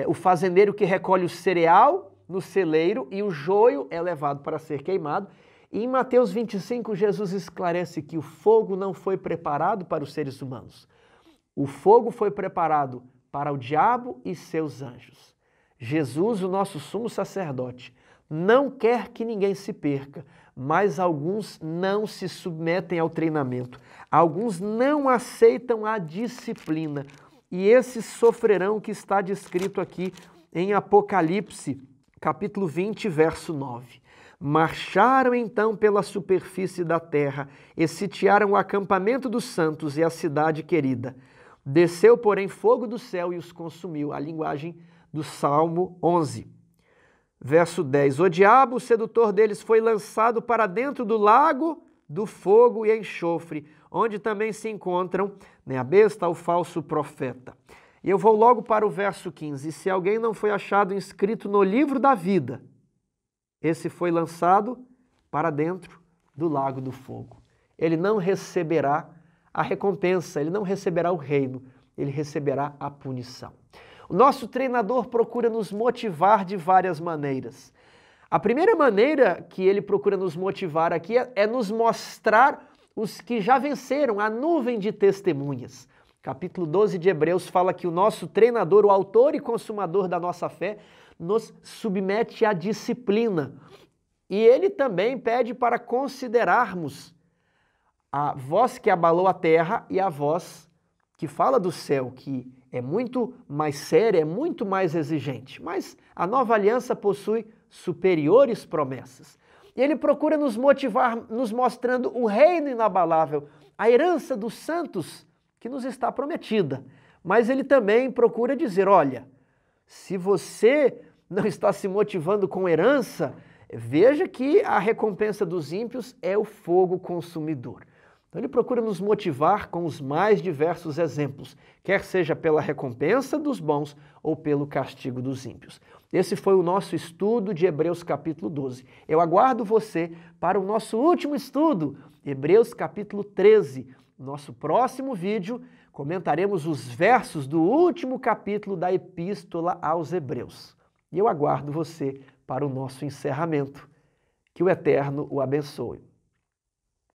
o fazendeiro que recolhe o cereal no celeiro e o joio é levado para ser queimado. E em Mateus 25 Jesus esclarece que o fogo não foi preparado para os seres humanos. O fogo foi preparado para o diabo e seus anjos. Jesus, o nosso sumo sacerdote, não quer que ninguém se perca, mas alguns não se submetem ao treinamento, alguns não aceitam a disciplina, e esses sofrerão o que está descrito aqui em Apocalipse, capítulo 20, verso 9. Marcharam então pela superfície da terra e sitiaram o acampamento dos santos e a cidade querida. Desceu, porém, fogo do céu e os consumiu. A linguagem do Salmo 11. Verso 10. O diabo, o sedutor deles, foi lançado para dentro do lago do fogo e enxofre, onde também se encontram a besta, o falso profeta. E eu vou logo para o verso 15. Se alguém não foi achado inscrito no livro da vida, esse foi lançado para dentro do lago do fogo. Ele não receberá a recompensa, ele não receberá o reino, ele receberá a punição. O nosso treinador procura nos motivar de várias maneiras. A primeira maneira que ele procura nos motivar aqui é nos mostrar os que já venceram, a nuvem de testemunhas. Capítulo 12 de Hebreus fala que o nosso treinador, o autor e consumador da nossa fé, nos submete à disciplina. E ele também pede para considerarmos a voz que abalou a terra e a voz que fala do céu, que é muito mais séria, é muito mais exigente. Mas a nova aliança possui superiores promessas. E ele procura nos motivar, nos mostrando o reino inabalável, a herança dos santos que nos está prometida. Mas ele também procura dizer, olha, se você não está se motivando com herança, veja que a recompensa dos ímpios é o fogo consumidor. Então ele procura nos motivar com os mais diversos exemplos, quer seja pela recompensa dos bons ou pelo castigo dos ímpios. Esse foi o nosso estudo de Hebreus capítulo 12. Eu aguardo você para o nosso último estudo, Hebreus capítulo 13. No nosso próximo vídeo, comentaremos os versos do último capítulo da Epístola aos Hebreus. E eu aguardo você para o nosso encerramento. Que o Eterno o abençoe.